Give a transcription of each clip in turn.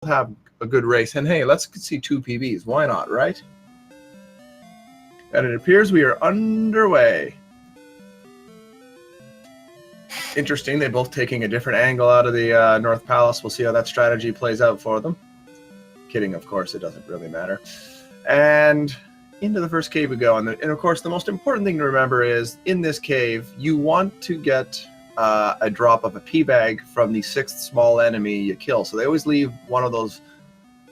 have a good race. And hey, let's see 2 PBs. Why not, right? And it appears we are underway. Interesting. They're both taking a different angle out of the North Palace. We'll see how that strategy plays out for them. Kidding, of course. It doesn't really matter. And into the first cave we go. And of course, the most important thing to remember is in this cave, you want to get a drop of a pea bag from the 6th small enemy you kill. So they always leave one of those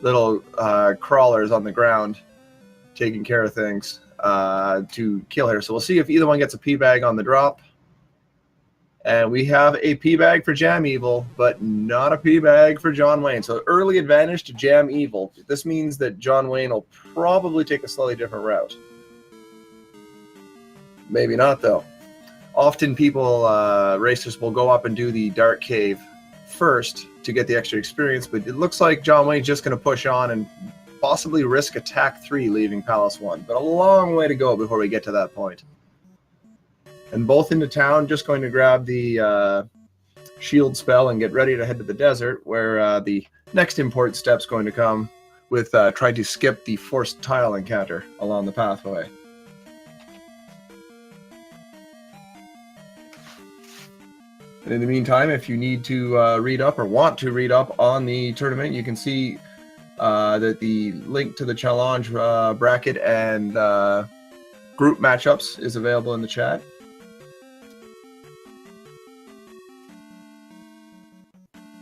little crawlers on the ground taking care of things to kill here. So we'll see if either one gets a pea bag on the drop. And we have a pea bag for JamEvil, but not a pea bag for John Wayne. So early advantage to JamEvil. This means that John Wayne will probably take a slightly different route. Maybe not, though. Often people, racers, will go up and do the dark cave first to get the extra experience, but it looks like John Wayne's just going to push on and possibly risk attack 3 leaving Palace 1. But a long way to go before we get to that point. And both into town, just going to grab the shield spell and get ready to head to the desert, where the next important step's going to come with trying to skip the forced tile encounter along the pathway. And in the meantime, if you need to read up or want to read up on the tournament, you can see that the link to the challenge bracket and group matchups is available in the chat.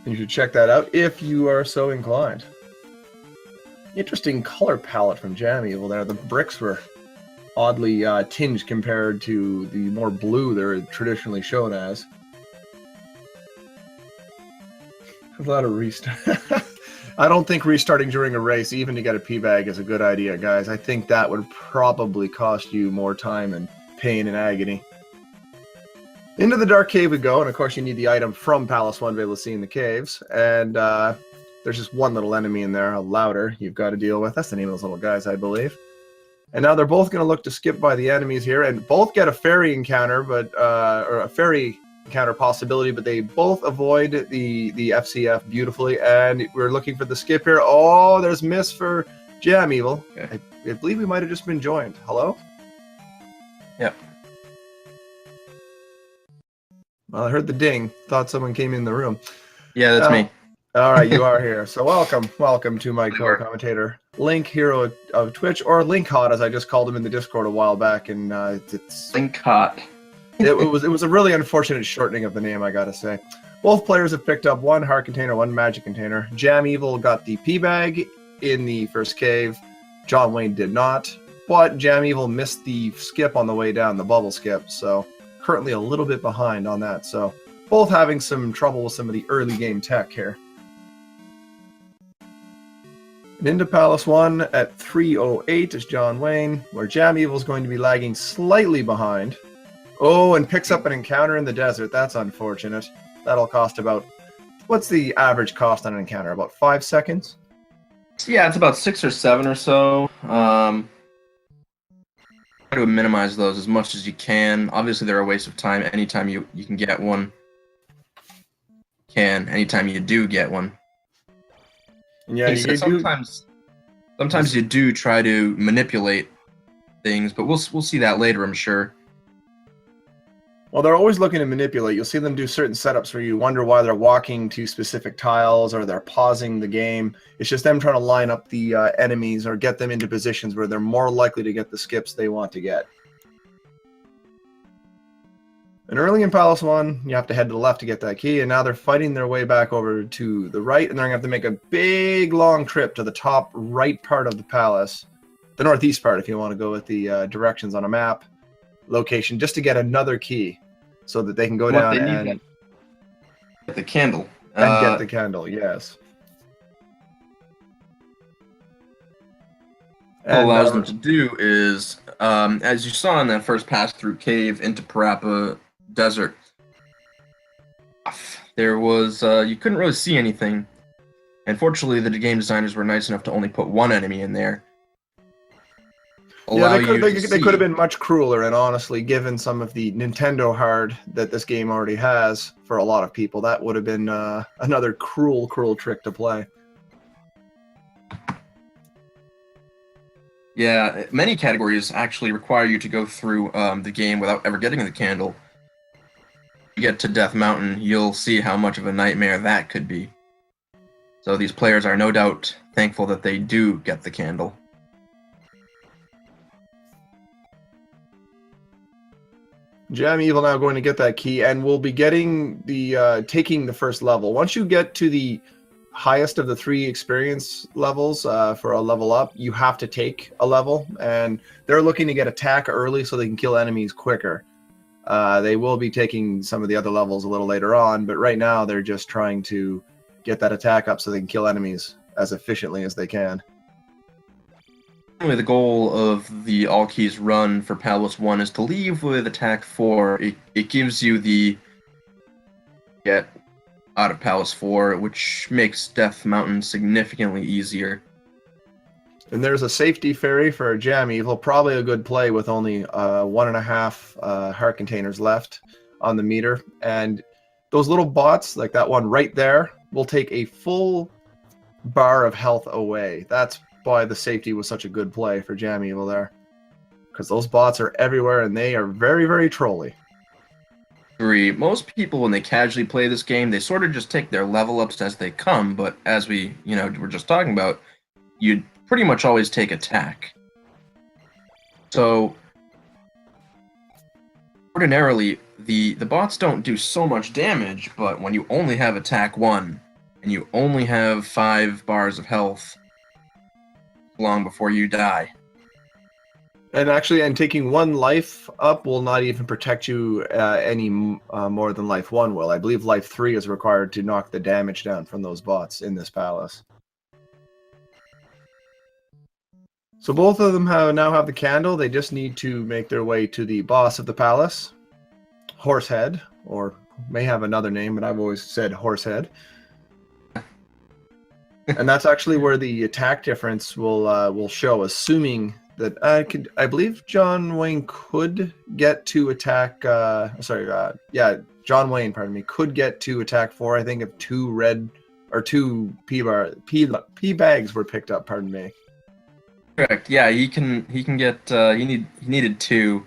You should check that out if you are so inclined. Interesting color palette from JamEvil there. The bricks were oddly tinged compared to the more blue they're traditionally shown as. A lot of restart. I don't think restarting during a race, even to get a pea bag, is a good idea, guys. I think that would probably cost you more time and pain and agony. Into the dark cave we go, and of course you need the item from Palace 1 to be able to see in the caves. And there's just one little enemy in there, a louder, you've got to deal with. That's the name of those little guys, I believe. And now they're both going to look to skip by the enemies here, and both get a fairy encounter, but or a fairy encounter possibility, but they both avoid the FCF beautifully. And we're looking for the skip here. Oh, there's miss for JamEvil. Okay. I believe we might have just been joined. Hello? Yep. Well, I heard the ding. Thought someone came in the room. Yeah, that's me. All right, you are here. So welcome to my co-commentator, Link, hero of Twitch, or Link Hot, as I just called him in the Discord a while back. And it's Link Hot. it was a really unfortunate shortening of the name, I gotta say. Both players have picked up 1 heart container, 1 magic container. JamEvil got the pea bag in the first cave. John Wayne did not, but JamEvil missed the skip on the way down, the bubble skip. So currently a little bit behind on that. So both having some trouble with some of the early game tech here. And into Palace 1 at 3:08 is John Wayne, where JamEvil is going to be lagging slightly behind. Oh, and picks up an encounter in the desert. That's unfortunate. That'll cost about... What's the average cost on an encounter? About 5 seconds? Yeah, it's about 6 or 7 or so. Try to minimize those as much as you can. Obviously, they're a waste of time. Anytime you can get one, anytime you do get one. Yeah, sometimes you do try to manipulate things, but we'll see that later, I'm sure. Well, they're always looking to manipulate. You'll see them do certain setups where you wonder why they're walking to specific tiles or they're pausing the game. It's just them trying to line up the enemies or get them into positions where they're more likely to get the skips they want to get. And early in Palace 1, you have to head to the left to get that key, and now they're fighting their way back over to the right, and they're going to have to make a big, long trip to the top right part of the palace, the northeast part if you want to go with the directions on a map location, just to get another key so that they can go down and get the candle. And get the candle, yes. What allows them to do is, as you saw in that first pass-through cave into Parappa Desert, there was, you couldn't really see anything. Unfortunately, the game designers were nice enough to only put 1 enemy in there. Yeah, they could have been much crueler, and honestly, given some of the Nintendo hard that this game already has for a lot of people, that would have been another cruel trick to play. Yeah, many categories actually require you to go through the game without ever getting the candle. You get to Death Mountain, you'll see how much of a nightmare that could be. So these players are no doubt thankful that they do get the candle. JamEvil now going to get that key, and we'll be getting the taking the first level. Once you get to the highest of the 3 experience levels for a level up, you have to take a level, and they're looking to get attack early so they can kill enemies quicker. They will be taking some of the other levels a little later on, but right now they're just trying to get that attack up so they can kill enemies as efficiently as they can. Anyway, the goal of the All Keys run for Palace 1 is to leave with attack 4. It gives you the get out of Palace 4, which makes Death Mountain significantly easier. And there's a safety fairy for JamEvil, probably a good play with only 1.5 heart containers left on the meter. And those little bots, like that one right there, will take a full bar of health away. That's why the safety was such a good play for JamEvil there. Because those bots are everywhere and they are very, very trolly. Most people, when they casually play this game, they sort of just take their level ups as they come, but as we, were just talking about, you'd pretty much always take attack. So, ordinarily, the bots don't do so much damage, but when you only have attack 1, and you only have 5 bars of health, long before you die. And actually, and taking 1 life up will not even protect you any more than life 1 will. I believe life 3 is required to knock the damage down from those bots in this palace. So both of them now have the candle. They just need to make their way to the boss of the palace, Horsehead, or may have another name, but I've always said Horsehead. And that's actually where the attack difference will show, assuming that I believe John Wayne could get to attack. John Wayne, pardon me, could get to attack 4. I think if 2 red or 2 P bags were picked up. Pardon me. Correct. Yeah, he can get. He needed 2.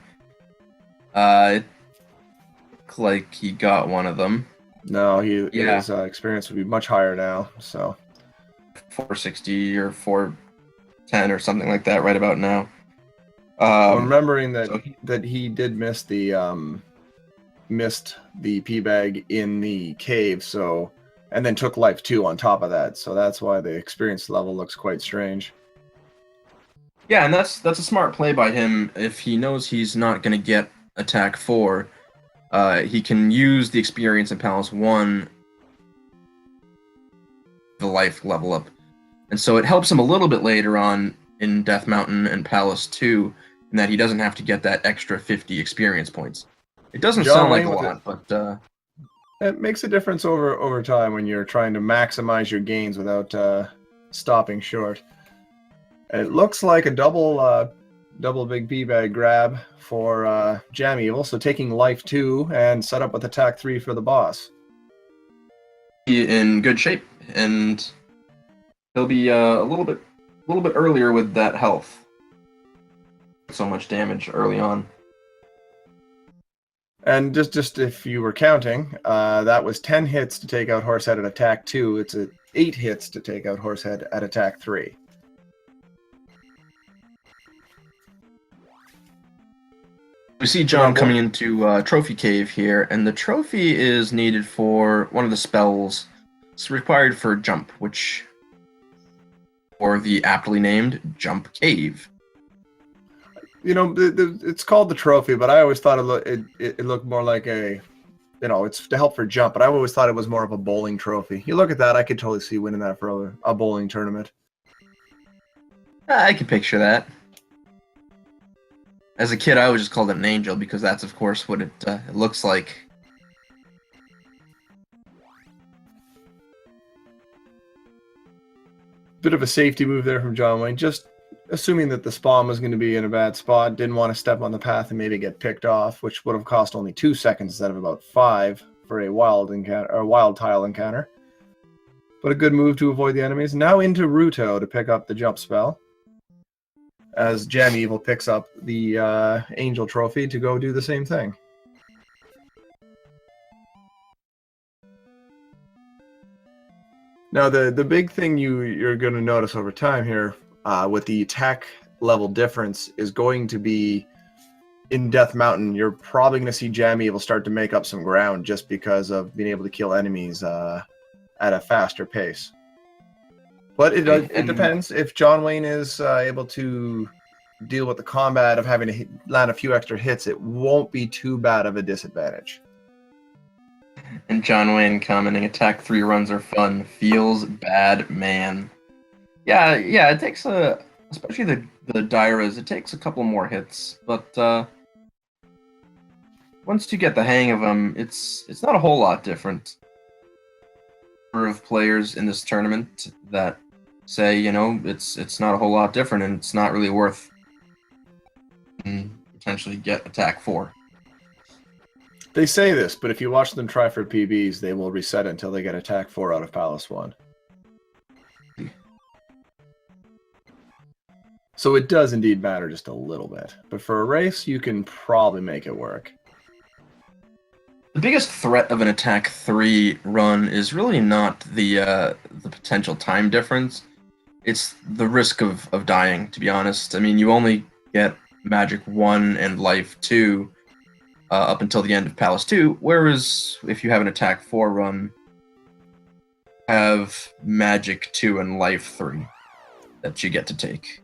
It looked like he got one of them. No, his experience would be much higher now. So 460 or 410 or something like that right about now. Remembering that he did miss the P bag in the cave, so and then took life 2 on top of that. So that's why the experience level looks quite strange. Yeah, and that's a smart play by him. If he knows he's not going to get attack 4, he can use the experience in Palace 1, the life level up. And so it helps him a little bit later on in Death Mountain and Palace 2, in that he doesn't have to get that extra 50 experience points. It doesn't sound like a lot, but it makes a difference over time when you're trying to maximize your gains without stopping short. It looks like a double big P bag grab for JamEvil, so taking life 2 and set up with attack 3 for the boss. In good shape, and he'll be a little bit earlier with that health. So much damage early on. And just if you were counting, that was 10 hits to take out Horsehead at attack 2. It's 8 hits to take out Horsehead at attack 3. We see John coming into Trophy Cave here, and the trophy is needed for one of the spells. It's required for Jump, or the aptly named Jump Cave. It's called the trophy, but I always thought it looked more like it's to help for Jump, but I always thought it was more of a bowling trophy. You look at that, I could totally see winning that for a bowling tournament. I can picture that. As a kid, I always just called it an angel because that's, of course, what it looks like. Bit of a safety move there from John Wayne, just assuming that the spawn was going to be in a bad spot, didn't want to step on the path and maybe get picked off, which would have cost only 2 seconds instead of about 5 for a wild tile encounter. But a good move to avoid the enemies. Now into Ruto to pick up the jump spell. as JamEvil picks up the Angel Trophy to go do the same thing. Now, the big thing you're going to notice over time here with the attack level difference is going to be in Death Mountain. You're probably going to see JamEvil start to make up some ground just because of being able to kill enemies at a faster pace. But it depends. If John Wayne is able to deal with the combat of having to land a few extra hits, it won't be too bad of a disadvantage. And John Wayne commenting, attack 3 runs are fun. Feels bad, man. Yeah, it takes especially the Dairas, it takes a couple more hits. But once you get the hang of them, it's not a whole lot different. Number of players in this tournament that say, it's not a whole lot different and it's not really worth potentially get attack 4. They say this, but if you watch them try for PBs, they will reset until they get attack 4 out of Palace 1. So it does indeed matter just a little bit. But for a race, you can probably make it work. The biggest threat of an attack 3 run is really not the potential time difference. It's the risk of dying, to be honest. I mean, you only get Magic 1 and Life 2 up until the end of Palace 2, whereas if you have an attack 4 run, have Magic 2 and Life 3 that you get to take.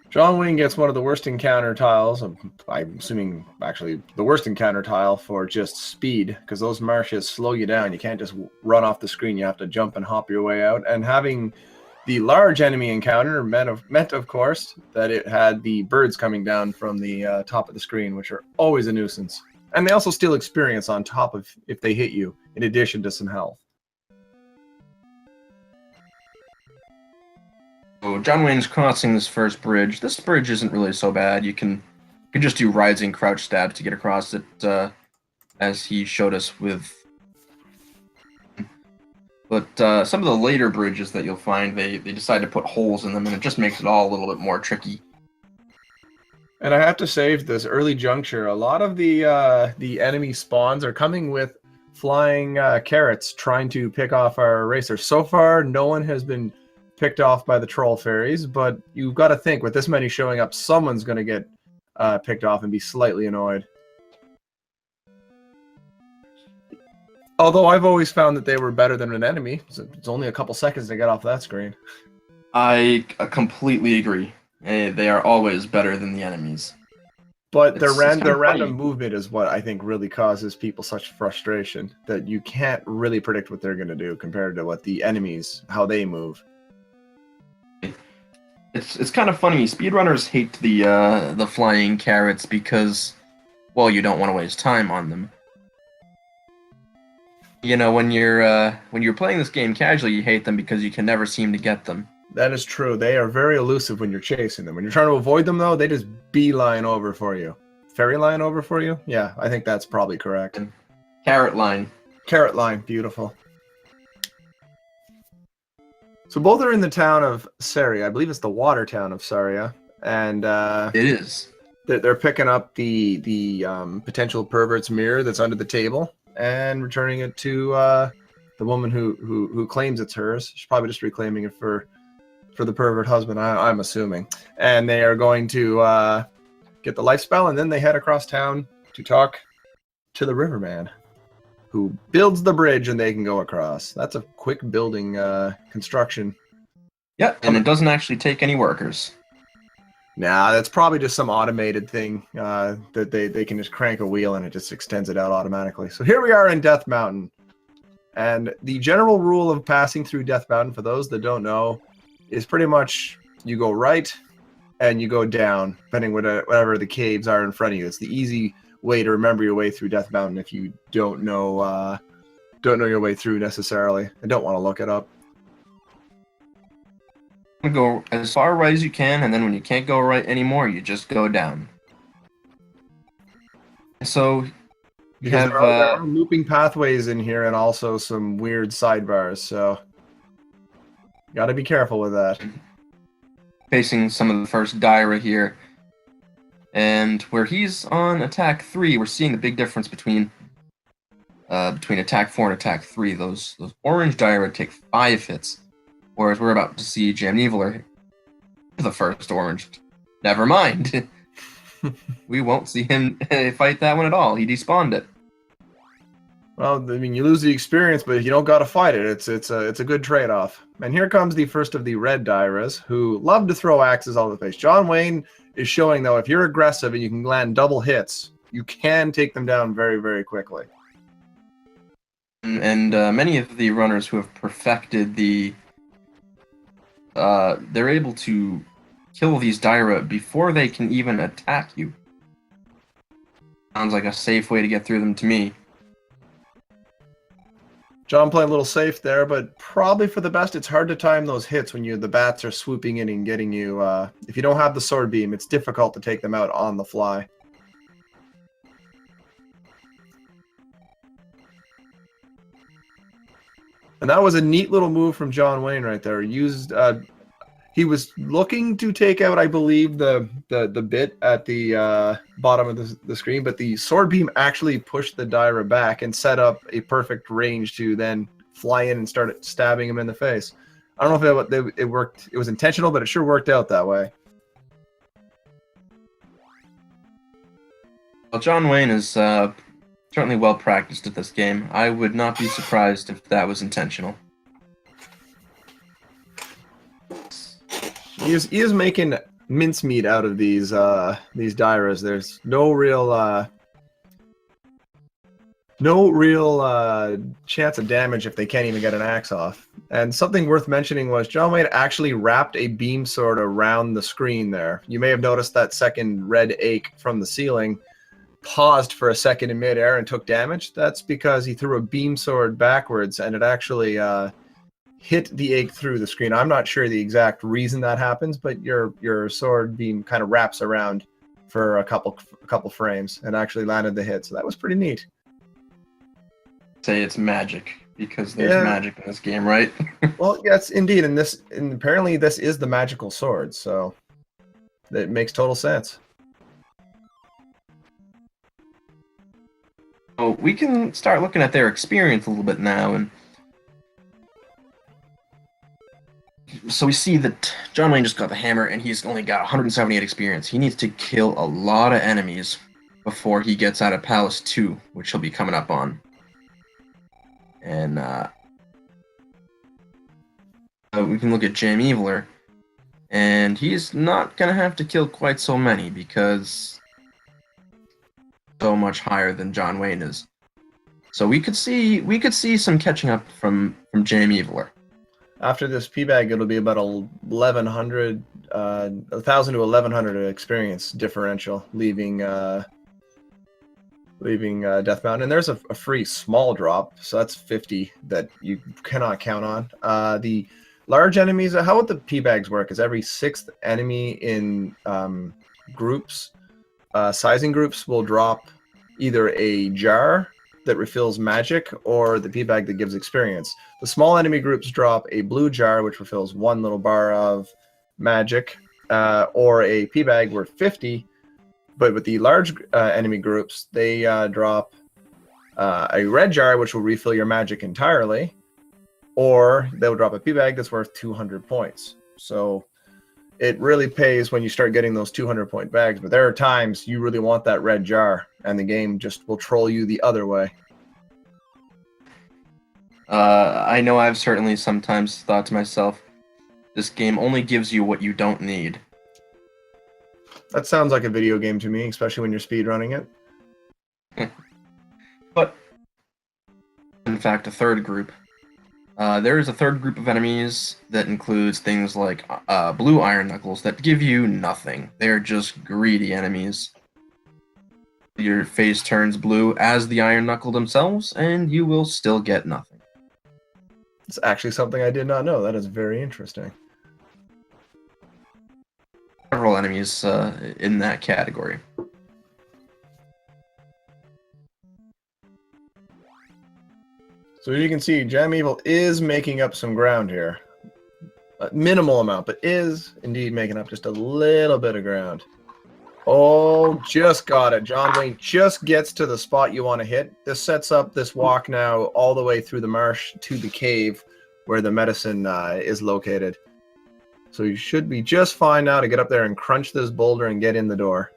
John Wayne gets one of the worst encounter tiles, I'm assuming actually the worst encounter tile for just speed, because those marshes slow you down. You can't just run off the screen, you have to jump and hop your way out. And having the large enemy encounter meant of course, that it had the birds coming down from the top of the screen, which are always a nuisance. And they also steal experience on top of if they hit you, in addition to some health. So John Wayne's crossing this first bridge. This bridge isn't really so bad. You can just do rising crouch stab to get across it, as he showed us with. But some of the later bridges that you'll find, they decide to put holes in them, and it just makes it all a little bit more tricky. And I have to say, this early juncture, a lot of the enemy spawns are coming with flying carrots trying to pick off our racers. So far, no one has been picked off by the troll fairies, but you've got to think, with this many showing up, someone's going to get picked off and be slightly annoyed. Although I've always found that they were better than an enemy. So it's only a couple seconds to get off that screen. I completely agree. They are always better than the enemies. But their random movement is what I think really causes people such frustration, that you can't really predict what they're going to do compared to what the enemies, how they move. It's kind of funny. Speedrunners hate the flying carrots because, well, you don't want to waste time on them. When you're playing this game casually, you hate them because you can never seem to get them. That is true. They are very elusive when you're chasing them. When you're trying to avoid them, though, they just beeline over for you. Fairy line over for you? Yeah, I think that's probably correct. And carrot line. Carrot line, beautiful. So both are in the town of Saria. I believe it's the water town of Saria. And it is. They're picking up the potential pervert's mirror that's under the table and returning it to the woman who claims it's hers. She's probably just reclaiming it for the pervert husband, I'm assuming. And they are going to get the life spell, and then they head across town to talk to the riverman, who builds the bridge and they can go across. That's a quick building construction. Yeah, and it doesn't actually take any workers. Nah, that's probably just some automated thing that they can just crank a wheel and it just extends it out automatically. So here we are in Death Mountain. And the general rule of passing through Death Mountain, for those that don't know, is pretty much you go right and you go down, depending whatever the caves are in front of you. It's the easy way to remember your way through Death Mountain if you don't know your way through necessarily and don't want to look it up. Go as far right as you can, and then when you can't go right anymore, you just go down. So because there are looping pathways in here and also some weird sidebars, so got to be careful with that. facing some of the first Daira here. And where he's on attack 3, we're seeing the big difference between attack 4 and attack 3. Those orange Daira take 5 hits, whereas we're about to see JamEvil the first orange. Never mind. We won't see him fight that one at all. He despawned it. Well, I mean, you lose the experience, but you don't got to fight it. It's a good trade-off. And here comes the first of the red Dairas, who love to throw axes all over the place. John Wayne is showing, though, if you're aggressive and you can land double hits, you can take them down very, very quickly. And many of the runners who have perfected the... they're able to kill these Daira before they can even attack you. Sounds like a safe way to get through them to me. John playing a little safe there, but probably for the best. It's hard to time those hits when the bats are swooping in and getting you. If you don't have the sword beam, it's difficult to take them out on the fly. And that was a neat little move from John Wayne right there. He was looking to take out, I believe, the bit at the bottom of the screen, but the sword beam actually pushed the Daira back and set up a perfect range to then fly in and start stabbing him in the face. I don't know if it worked. It was intentional, but it sure worked out that way. Well, John Wayne is certainly well practiced at this game. I would not be surprised if that was intentional. He is making mincemeat out of these Dairas. There's no real chance of damage if they can't even get an axe off. And something worth mentioning was John Wayne actually wrapped a beam sword around the screen there. You may have noticed that second red ache from the ceiling paused for a second in midair and took damage. That's because he threw a beam sword backwards and it actually hit the egg through the screen. I'm not sure the exact reason that happens, but your sword beam kind of wraps around for a couple frames and actually landed the hit. So that was pretty neat. Say it's magic because there's magic in this game, right? Well, yes, indeed. And apparently this is the magical sword, so it makes total sense. So we can start looking at their experience a little bit now, and so we see that John Wayne just got the hammer, and he's only got 178 experience. He needs to kill a lot of enemies before he gets out of Palace 2, which he'll be coming up on. And we can look at JamEvil, and he's not going to have to kill quite so many because so much higher than John Wayne is. So we could see some catching up from JamEvil. After this P-bag, it'll be about 1,100, 1,000 to 1,100 experience differential, leaving Death Mountain. And there's a free small drop, so that's 50 that you cannot count on. The large enemies, how would the P-bags work? Is every 6th enemy in groups, sizing groups, will drop either a jar that refills magic or the P-bag that gives experience. The small enemy groups drop a blue jar, which refills 1 little bar of magic, or a P-bag worth 50. But with the large enemy groups, they drop a red jar, which will refill your magic entirely, or they'll drop a P-bag that's worth 200 points. So it really pays when you start getting those 200-point bags, but there are times you really want that red jar, and the game just will troll you the other way. I know I've certainly sometimes thought to myself, this game only gives you what you don't need. That sounds like a video game to me, especially when you're speedrunning it. But, in fact, a third group. There is a third group of enemies that includes things like blue iron knuckles that give you nothing. They're just greedy enemies. Your face turns blue as the iron knuckle themselves, and you will still get nothing. It's actually something I did not know. That is very interesting. Several enemies in that category. So as you can see, JamEvil is making up some ground here. A minimal amount, but is indeed making up just a little bit of ground. Oh, just got it. John Wayne just gets to the spot you want to hit. This sets up this walk now all the way through the marsh to the cave where the medicine is located. So you should be just fine now to get up there and crunch this boulder and get in the door.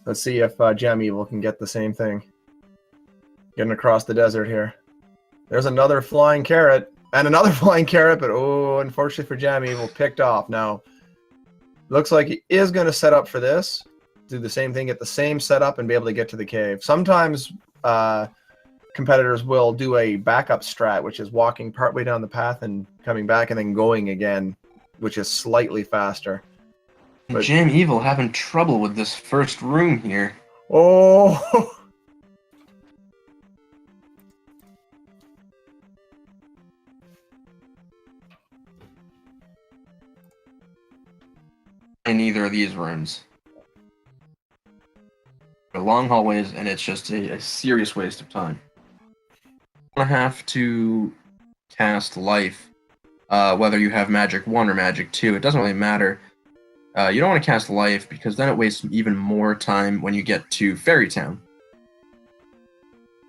Let's see if JamEvil can get the same thing. Getting across the desert here. There's another flying carrot. And another flying carrot, but oh, unfortunately for JamEvil, picked off. Now, looks like he is going to set up for this. Do the same thing, get the same setup, and be able to get to the cave. Sometimes competitors will do a backup strat, which is walking partway down the path and coming back and then going again, which is slightly faster. But JamEvil having trouble with this first room here. Oh! In either of these rooms. They're long hallways, and it's just a serious waste of time. You're gonna have to cast life, whether you have magic 1 or magic 2. It doesn't really matter. You don't want to cast life because then it wastes even more time when you get to Fairy Town.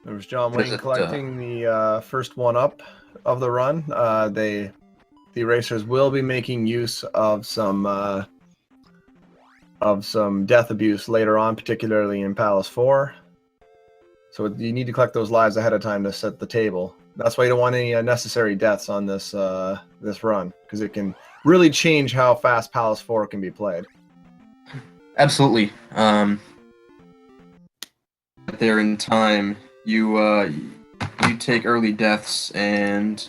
There was John Wayne collecting the first one up of the run. The racers will be making use of some death abuse later on, particularly in Palace 4. So you need to collect those lives ahead of time to set the table. That's why you don't want any unnecessary deaths on this this run, because it can really change how fast Palace 4 can be played. Absolutely. There in time, you take early deaths and.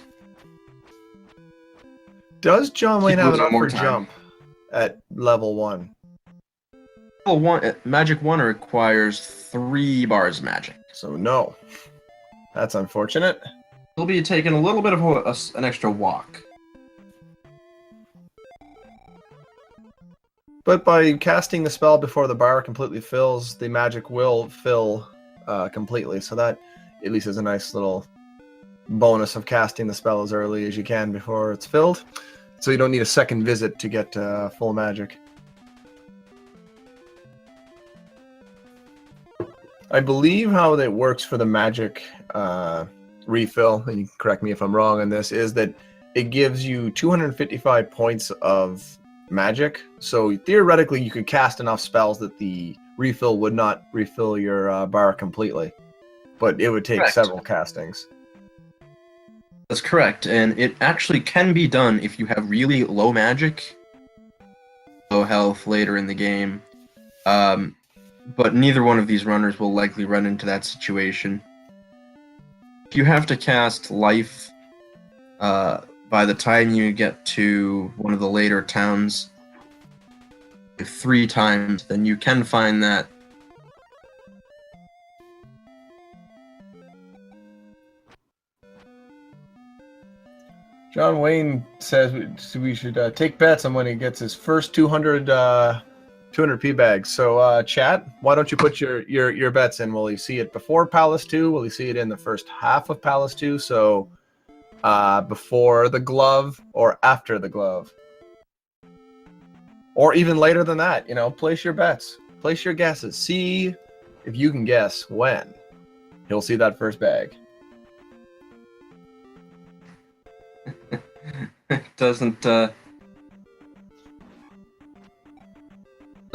Does John Wayne have an upper time. jump at level 1? Level 1, magic 1 requires 3 bars of magic. So no. That's unfortunate. He'll be taking a little bit of an extra walk. But by casting the spell before the bar completely fills, the magic will fill completely. So that at least is a nice little bonus of casting the spell as early as you can before it's filled. So you don't need a second visit to get full magic. I believe how that works for the magic refill, and you can correct me if I'm wrong on this, is that it gives you 255 points of magic. So theoretically, you could cast enough spells that the refill would not refill your bar completely, but it would take several castings. That's correct, and it actually can be done if you have really low magic, low health later in the game. But neither one of these runners will likely run into that situation. If you have to cast life by the time you get to one of the later towns 3 times, then you can find that. John Wayne says we should take bets on when he gets his first 200 P bags. So chat, why don't you put your bets in? Will you see it before Palace 2? Will you see it in the first half of Palace 2? So before the glove or after the glove? Or even later than that, you know, place your bets. Place your guesses. See if you can guess when he'll see that first bag. Doesn't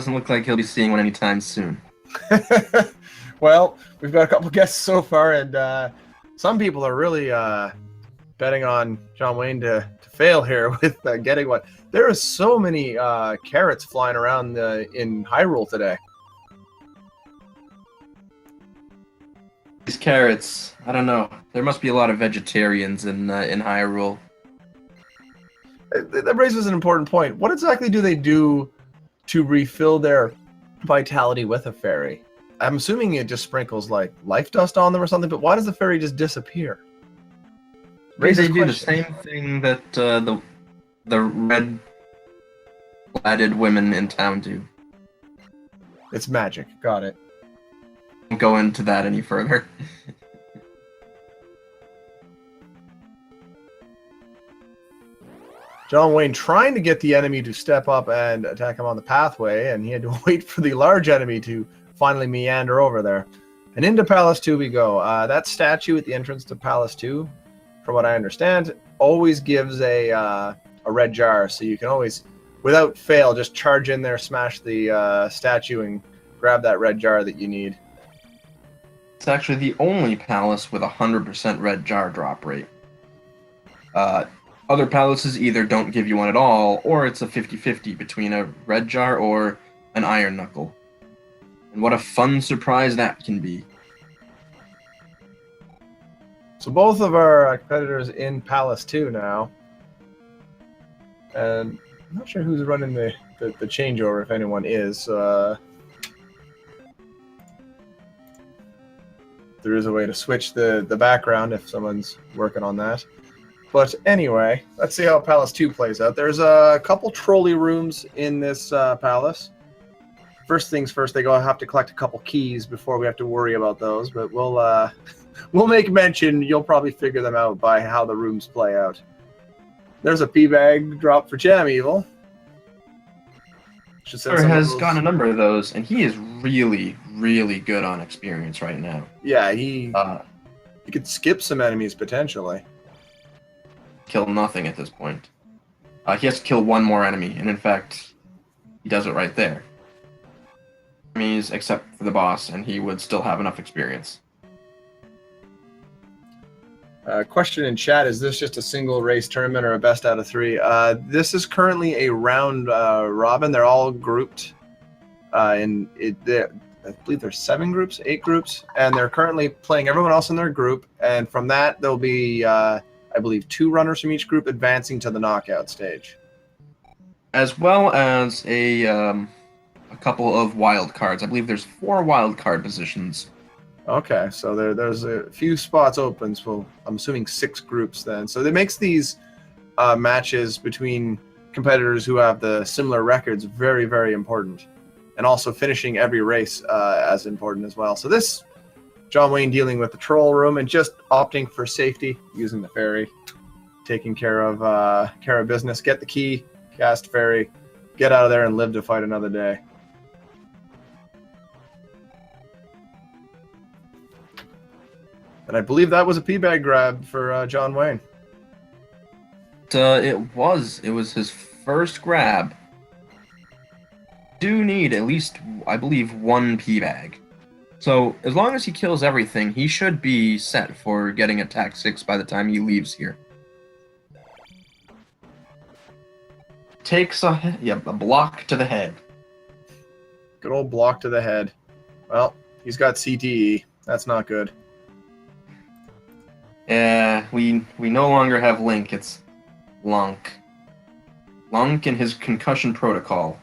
look like he'll be seeing one anytime soon. Well, we've got a couple guesses so far, and some people are really betting on John Wayne to fail here with getting one. There are so many carrots flying around in Hyrule today. These carrots, I don't know. There must be a lot of vegetarians in Hyrule. That raises an important point. What exactly do they do to refill their vitality with a fairy? I'm assuming it just sprinkles like life dust on them or something, but why does the fairy just disappear? They do the same thing that the red-blooded women in town do. It's magic. Got it. Don't go into that any further. John Wayne trying to get the enemy to step up and attack him on the pathway, and he had to wait for the large enemy to finally meander over there. And into Palace 2 we go. That statue at the entrance to Palace 2, from what I understand, always gives a red jar, so you can always, without fail, just charge in there, smash the statue, and grab that red jar that you need. It's actually the only palace with 100% red jar drop rate. Other palaces either don't give you one at all, or it's a 50-50 between a red jar or an iron knuckle. And what a fun surprise that can be. So both of our competitors in Palace 2 now. And I'm not sure who's running the changeover, if anyone is. There is a way to switch the background if someone's working on that. But anyway, let's see how Palace 2 plays out. There's a couple trolley rooms in this palace. First things first, they have to collect a couple keys before we have to worry about those. But we'll make mention. You'll probably figure them out by how the rooms play out. There's a P-bag drop for JamEvil. Has gotten a number of those, and he is really, really good on experience right now. Yeah, he could skip some enemies potentially. Kill nothing at this point. He has to kill one more enemy, and in fact, he does it right there. Enemies except for the boss, and he would still have enough experience. Question in chat, is this just a single race tournament or a best out of 3? This is currently a round robin. They're all grouped. I believe there's 7 groups, 8 groups, and they're currently playing everyone else in their group. And from that, there'll be, I believe, 2 runners from each group advancing to the knockout stage. As well as a couple of wild cards. I believe there's 4 wild card positions. Okay, so there's a few spots open, so I'm assuming 6 groups then. So it makes these matches between competitors who have the similar records very, very important. And also finishing every race as important as well. So this, John Wayne dealing with the troll room and just opting for safety, using the ferry, taking care of business. Get the key, cast ferry, get out of there and live to fight another day. And I believe that was a P-bag grab for John Wayne. It was his first grab. Do need at least, I believe, 1 P-bag. So as long as he kills everything, he should be set for getting attack 6 by the time he leaves here. Takes a block to the head. Good old block to the head. Well, he's got CTE. That's not good. Yeah, we no longer have Link, it's Lunk. Lunk and his concussion protocol.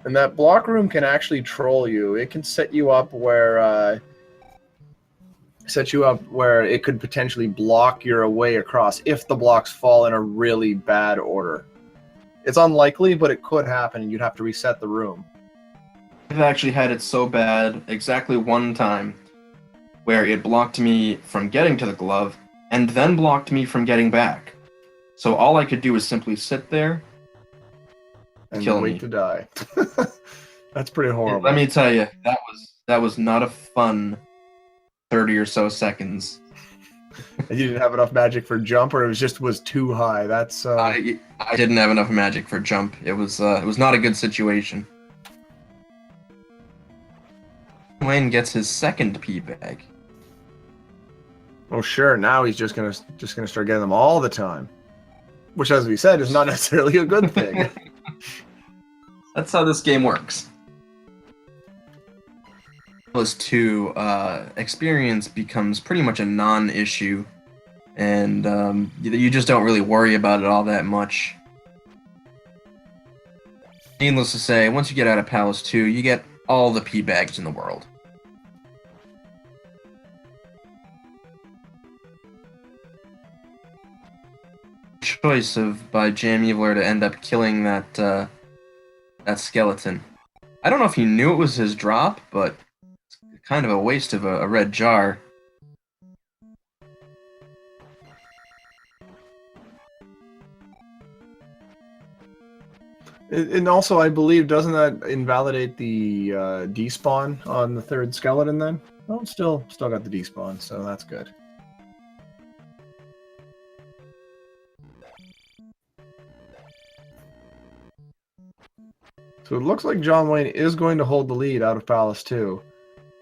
And that block room can actually troll you. It can set you up where it could potentially block your way across if the blocks fall in a really bad order. It's unlikely, but it could happen, and you'd have to reset the room. I've actually had it so bad exactly one time where it blocked me from getting to the glove and then blocked me from getting back. So all I could do was simply sit there and kill wait me. to die. That's pretty horrible. Let me tell you, that was not a fun 30 or so seconds. And you didn't have enough magic for jump, or it was too high. That's I didn't have enough magic for jump. It was not a good situation. Wayne gets his second P-bag. Oh sure, now he's just gonna start getting them all the time, which, as we said, is not necessarily a good thing. That's how this game works. Plus 2, experience becomes pretty much a non-issue, and you just don't really worry about it all that much. Needless to say, once you get out of Palace 2, you get all the P-bags in the world. Choice by JamEvil to end up killing that skeleton. I don't know if he knew it was his drop, but it's kind of a waste of a red jar. And also, I believe, doesn't that invalidate the despawn on the third skeleton then? Oh, it's still got the despawn, so that's good. So it looks like John Wayne is going to hold the lead out of Palace 2,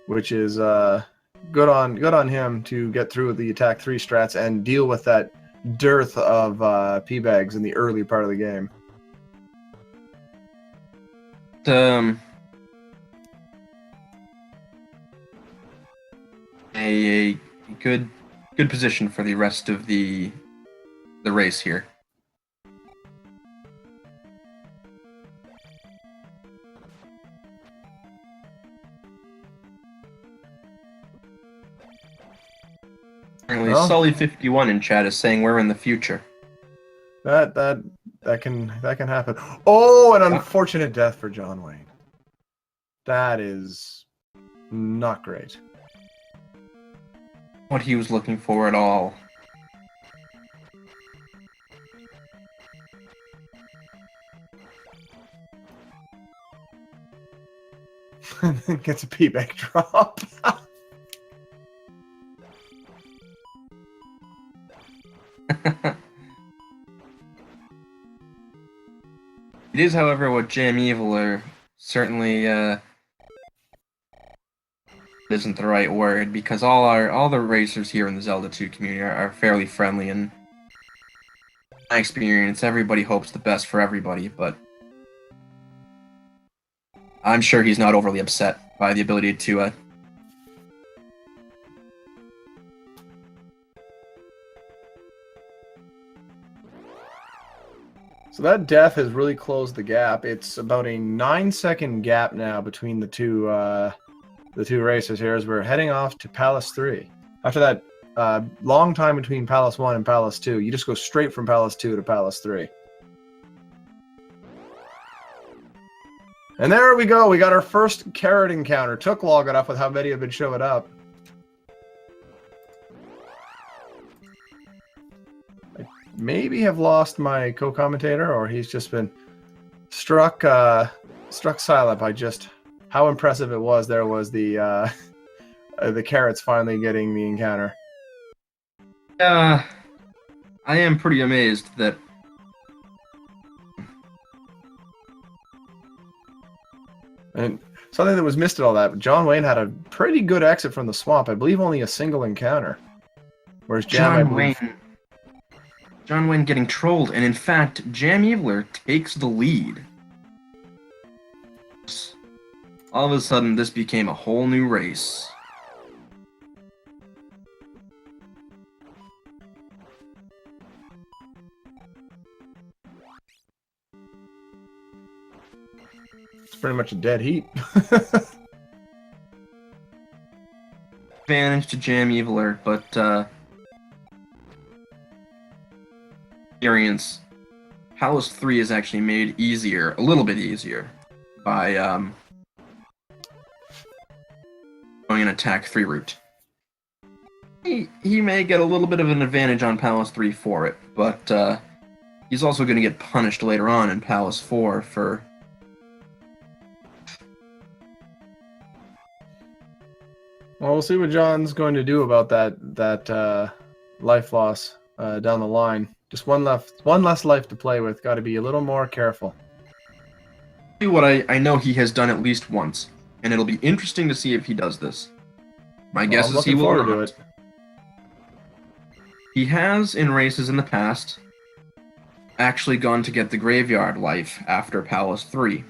which is good on him to get through the attack 3 strats and deal with that dearth of P-bags in the early part of the game. A good position for the rest of the race here. Apparently, Sully51 in chat is saying we're in the future. That can happen. Oh, an unfortunate death for John Wayne. That is not great. What he was looking for at all. Gets a P-back drop. It is, however, what JamEvil are certainly isn't the right word, because all the racers here in the Zelda 2 community are fairly friendly, and in my experience, everybody hopes the best for everybody, but I'm sure he's not overly upset by the ability to So that death has really closed the gap. It's about a 9-second gap now between the two racers here as we're heading off to Palace 3. After that long time between Palace 1 and Palace 2, you just go straight from Palace 2 to Palace 3. And there we go. We got our first carrot encounter. Took long enough with how many have been showing up. I maybe have lost my co-commentator, or he's just been struck silent by just how impressive it was. There was the carrots finally getting the encounter. I am pretty amazed that and something that was missed in all that, John Wayne had a pretty good exit from the swamp. I believe only a single encounter. Whereas John Wayne getting trolled, and in fact, JamEvil takes the lead. All of a sudden, this became a whole new race. It's pretty much a dead heat. Advantage to JamEvil, but experience. Palace 3 is actually made easier, a little bit easier, by going an attack 3 route. He may get a little bit of an advantage on Palace 3 for it, but he's also going to get punished later on in Palace 4 for... Well, we'll see what John's going to do about that life loss down the line. Just one less life to play with. Got to be a little more careful. What I know he has done at least once, and it'll be interesting to see if he does this. My guess is he will do it. He has, in races in the past, actually gone to get the graveyard life after Palace 3.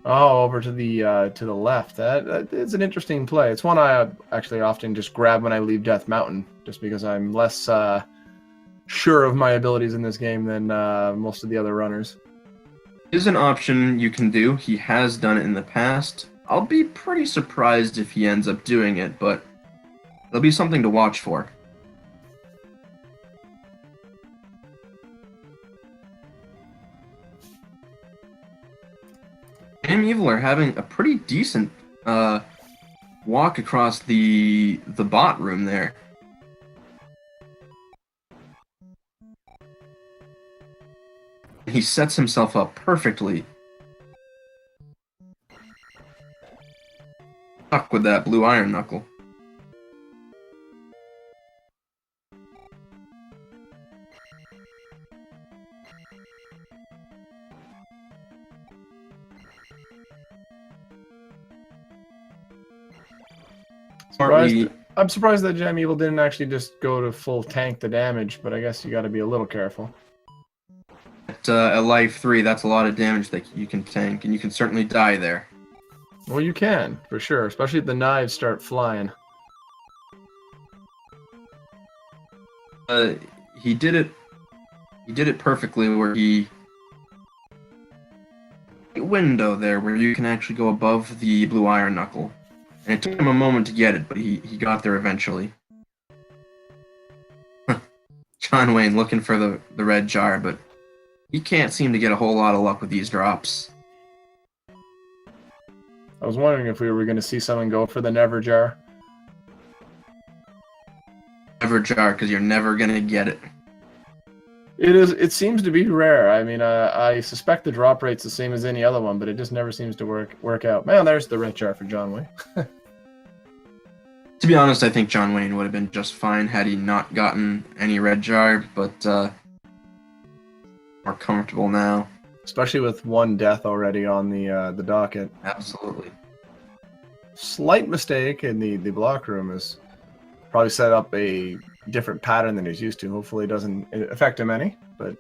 Oh, over to the left. That is an interesting play. It's one I actually often just grab when I leave Death Mountain, just because I'm less sure of my abilities in this game than most of the other runners. Is an option you can do. He has done it in the past. I'll be pretty surprised if he ends up doing it, but it'll be something to watch for. JamEvil are having a pretty decent walk across the bot room there. He he sets himself up perfectly. Stuck with that blue iron knuckle. I'm surprised that JamEvil didn't actually just go to full tank the damage, but I guess you got to be a little careful. At life 3, that's a lot of damage that you can tank, and you can certainly die there. Well, you can, for sure, especially if the knives start flying. He did it perfectly where he... window there where you can actually go above the blue iron knuckle. And it took him a moment to get it, but he got there eventually. John Wayne looking for the red jar, but he can't seem to get a whole lot of luck with these drops. I was wondering if we were going to see someone go for the never jar. Never jar, because you're never going to get it. It seems to be rare. I mean, I suspect the drop rate's the same as any other one, but it just never seems to work out. Man, there's the red jar for John Wayne. To be honest, I think John Wayne would have been just fine had he not gotten any red jar, but more comfortable now. Especially with one death already on the docket. Absolutely. Slight mistake in the block room is probably set up a different pattern than he's used to. Hopefully it doesn't affect him any, but...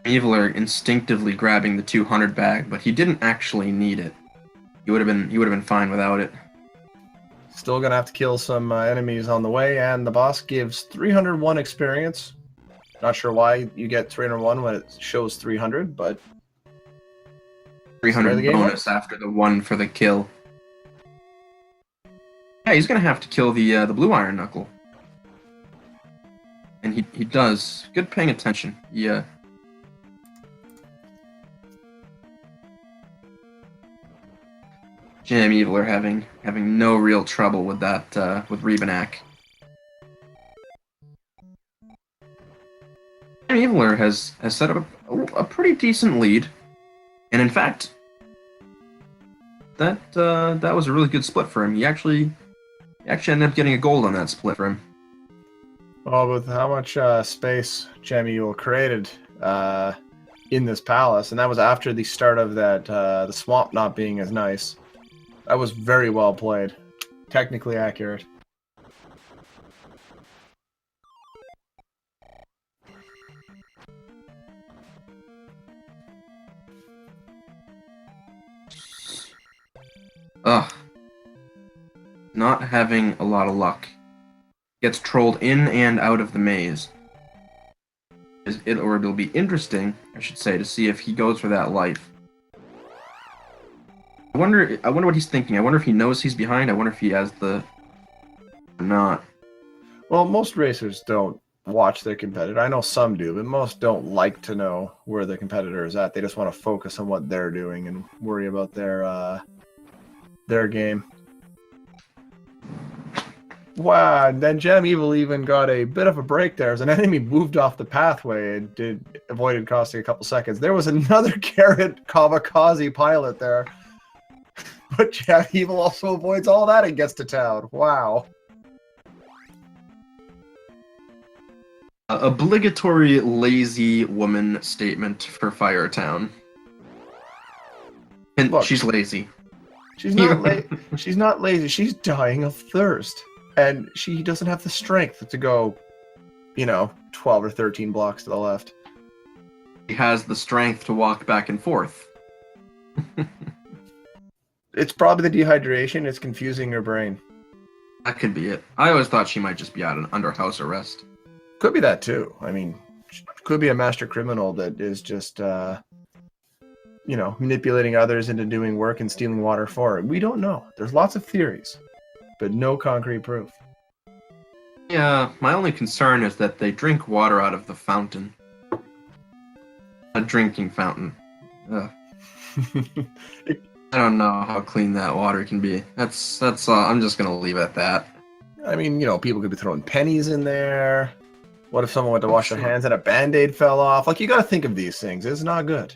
Evil are instinctively grabbing the 200 bag, but he didn't actually need it. He would have been fine without it. Still gonna have to kill some enemies on the way, and the boss gives 301 experience. Not sure why you get 301 when it shows 300, but... 300 bonus after the 1 for the kill. Yeah, he's gonna have to kill the blue iron knuckle. And he does. Good paying attention. Yeah. JamEvil are having no real trouble with that with Rebanak. JamEvil has set up a pretty decent lead, and in fact, that was a really good split for him. He actually ended up getting a gold on that split for him. Well, with how much space JamEvil created in this palace, and that was after the start of that the swamp not being as nice. That was very well played. Technically accurate. Ugh. Not having a lot of luck. Gets trolled in and out of the maze. It'll be interesting, I should say, to see if he goes for that life. I wonder what he's thinking. I wonder if he knows he's behind. I wonder if he has the... or not. Well, most racers don't watch their competitor. I know some do, but most don't like to know where the competitor is at. They just want to focus on what they're doing and worry about their game. Wow, and then JamEvil even got a bit of a break there as an enemy moved off the pathway and avoided costing a couple seconds. There was another carrot kamikaze pilot there. But JamEvil also avoids all that and gets to town. Wow. Obligatory lazy woman statement for Firetown. And look, she's lazy. She's not she's not lazy. She's dying of thirst. And she doesn't have the strength to go, 12 or 13 blocks to the left. She has the strength to walk back and forth. It's probably the dehydration. It's confusing her brain. That could be it. I always thought she might just be under house arrest. Could be that too. I mean, could be a master criminal that is just, manipulating others into doing work and stealing water for it. We don't know. There's lots of theories, but no concrete proof. Yeah, my only concern is that they drink water out of the fountain. A drinking fountain. Ugh. I don't know how clean that water can be. That's I'm just gonna leave it at that. I mean, people could be throwing pennies in there. What if someone went to wash their hands and a Band-Aid fell off? Like, you got to think of these things. It's not good.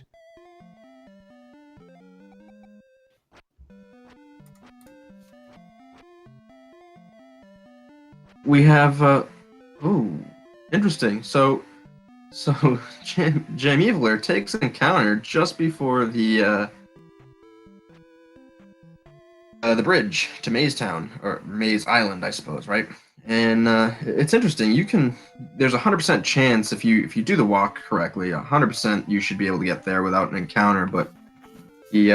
We have, ooh, interesting. So JamEvil takes an encounter just before the bridge to Maze Town, or Maze Island, I suppose, right? And it's interesting. There's a 100% chance if you do the walk correctly, 100% you should be able to get there without an encounter. But he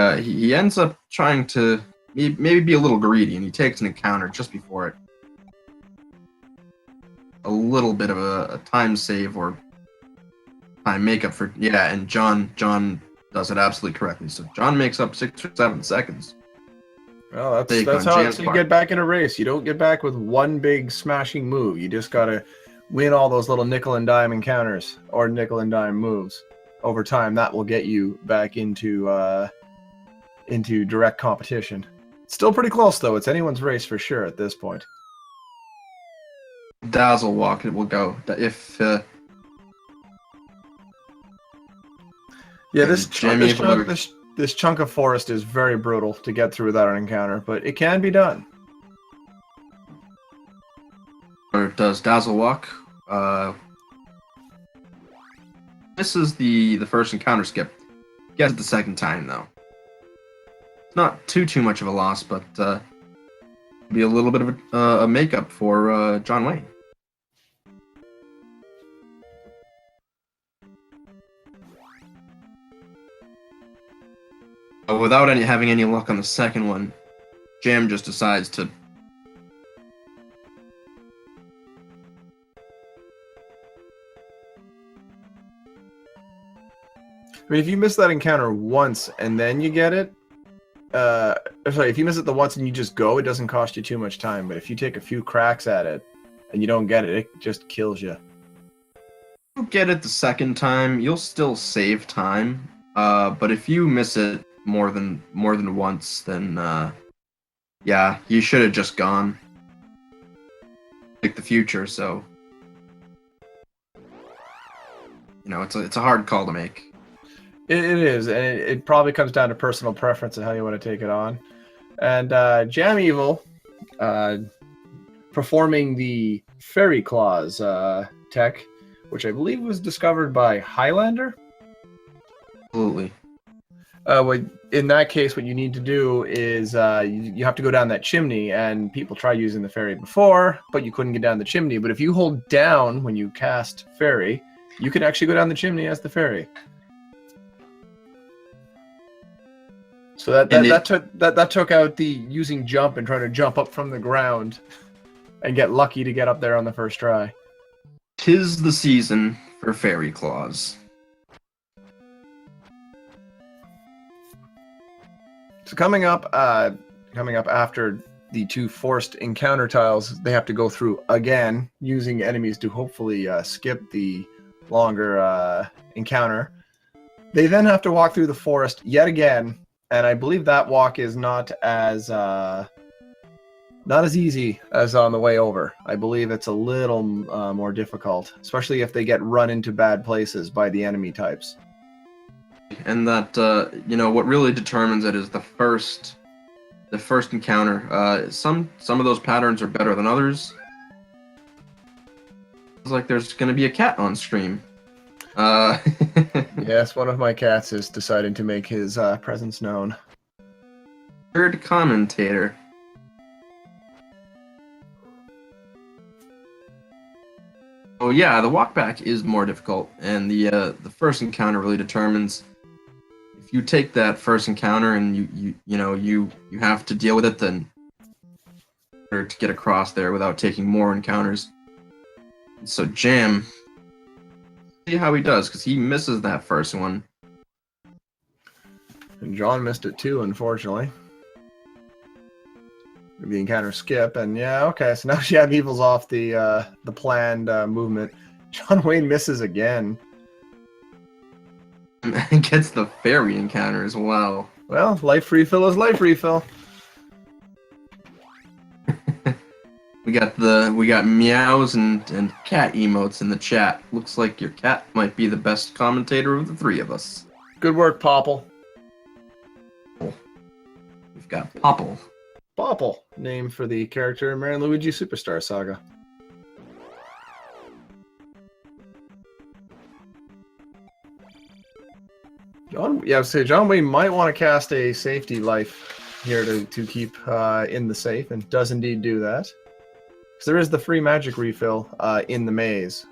ends up trying to maybe be a little greedy, and he takes an encounter just before it. A little bit of a time save or time makeup for and John does it absolutely correctly. So John makes up 6 or 7 seconds. Well, that's how you get back in a race. You don't get back with one big smashing move. You just gotta win all those little nickel and dime encounters or nickel and dime moves. Over time, that will get you back into direct competition. It's still pretty close, though. It's anyone's race for sure at this point. Dazzle walk, it will go if. Yeah, this chunk of forest is very brutal to get through without an encounter, but it can be done. Or does Dazzle walk? This is the first encounter skip. Gets it the second time though. It's not too much of a loss, but be a little bit of a makeup for John Wayne. Without having any luck on the second one, Jam just decides to. I mean, if you miss that encounter once and then you get it, if you miss it the once and you just go, it doesn't cost you too much time. But if you take a few cracks at it and you don't get it, it just kills you. If you get it the second time, you'll still save time. But if you miss it more than once, then you should have just gone. Like the future, so it's a hard call to make. It is, and it probably comes down to personal preference and how you want to take it on. And JamEvil, performing the Fairy Claws tech, which I believe was discovered by Highlander. Absolutely. In that case, what you need to do is you have to go down that chimney, and people tried using the fairy before, but you couldn't get down the chimney. But if you hold down when you cast fairy, you can actually go down the chimney as the fairy. So that took out the using jump and trying to jump up from the ground and get lucky to get up there on the first try. 'Tis the season for Fairy Claws. So coming up after the 2 forced encounter tiles, they have to go through again, using enemies to hopefully skip the longer encounter. They then have to walk through the forest yet again, and I believe that walk is not as easy as on the way over. I believe it's a little more difficult, especially if they get run into bad places by the enemy types. And that what really determines it is the first encounter. Some of those patterns are better than others. It's like there's going to be a cat on stream. Yes, one of my cats is deciding to make his presence known. Third commentator. Oh yeah, the walk back is more difficult, and the first encounter really determines. If you take that first encounter and you have to deal with it, then in order to get across there without taking more encounters. So Jam, see how he does, because he misses that first one. And John missed it too, unfortunately. The encounter skip, and okay, so now JamEvil's off the planned movement. John Wayne misses again. And gets the fairy encounter as well. Well, life refill is life refill. We we got meows and cat emotes in the chat. Looks like your cat might be the best commentator of the three of us. Good work, Popple. We've got Popple. Popple, name for the character in Mario & Luigi Superstar Saga. John Wayne might want to cast a safety life here to keep in the safe, and does indeed do that. Because there is the free magic refill in the maze.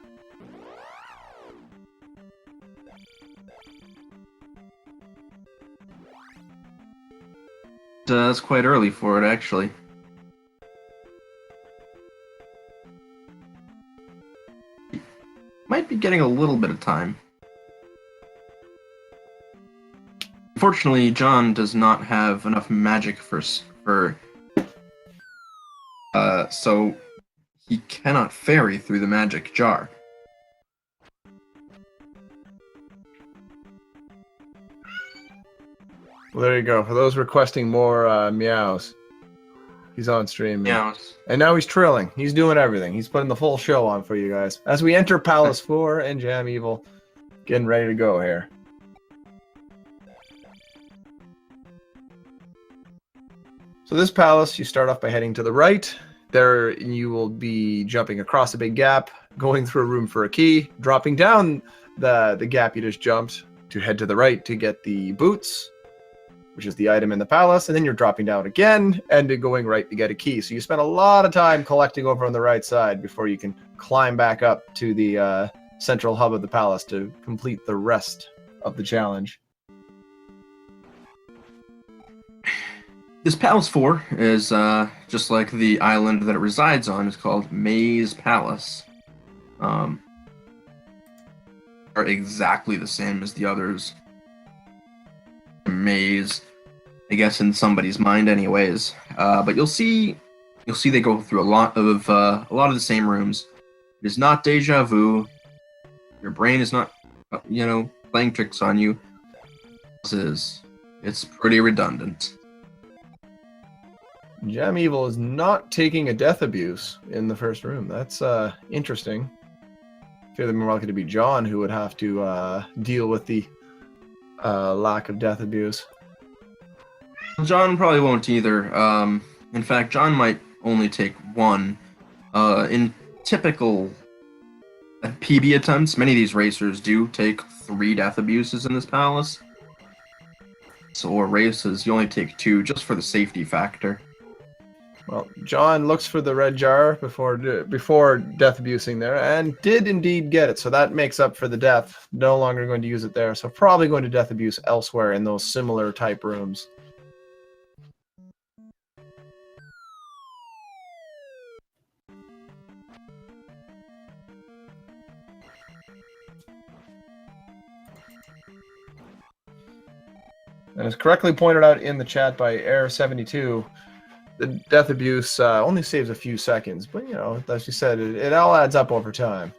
It's quite early for it, actually. Might be getting a little bit of time. Unfortunately, John does not have enough magic so he cannot ferry through the magic jar. Well, there you go. For those requesting more meows, he's on stream. Meows. And now he's trilling. He's doing everything. He's putting the full show on for you guys. As we enter Palace 4 and JamEvil, getting ready to go here. So this palace, you start off by heading to the right. There you will be jumping across a big gap, going through a room for a key, dropping down the gap you just jumped to head to the right to get the boots, which is the item in the palace, and then you're dropping down again and going right to get a key. So you spend a lot of time collecting over on the right side before you can climb back up to the central hub of the palace to complete the rest of the challenge. This Palace 4 is just like the island that it resides on. It's called Maze Palace. Are exactly the same as the others. Maze, I guess, in somebody's mind, anyways. But you'll see they go through a lot of the same rooms. It is not deja vu. Your brain is not, playing tricks on you. It's pretty redundant. JamEvil is not taking a death abuse in the first room. That's interesting. I feel more likely to be John who would have to deal with the lack of death abuse. John probably won't either. In fact, John might only take one. In typical PB attempts, many of these racers do take 3 death abuses in this palace. So races, you only take 2 just for the safety factor. Well, John looks for the red jar before death abusing there, and did indeed get it. So that makes up for the death. No longer going to use it there. So probably going to death abuse elsewhere in those similar type rooms. And as correctly pointed out in the chat by Air72, the death abuse only saves a few seconds, but as you said, it all adds up over time.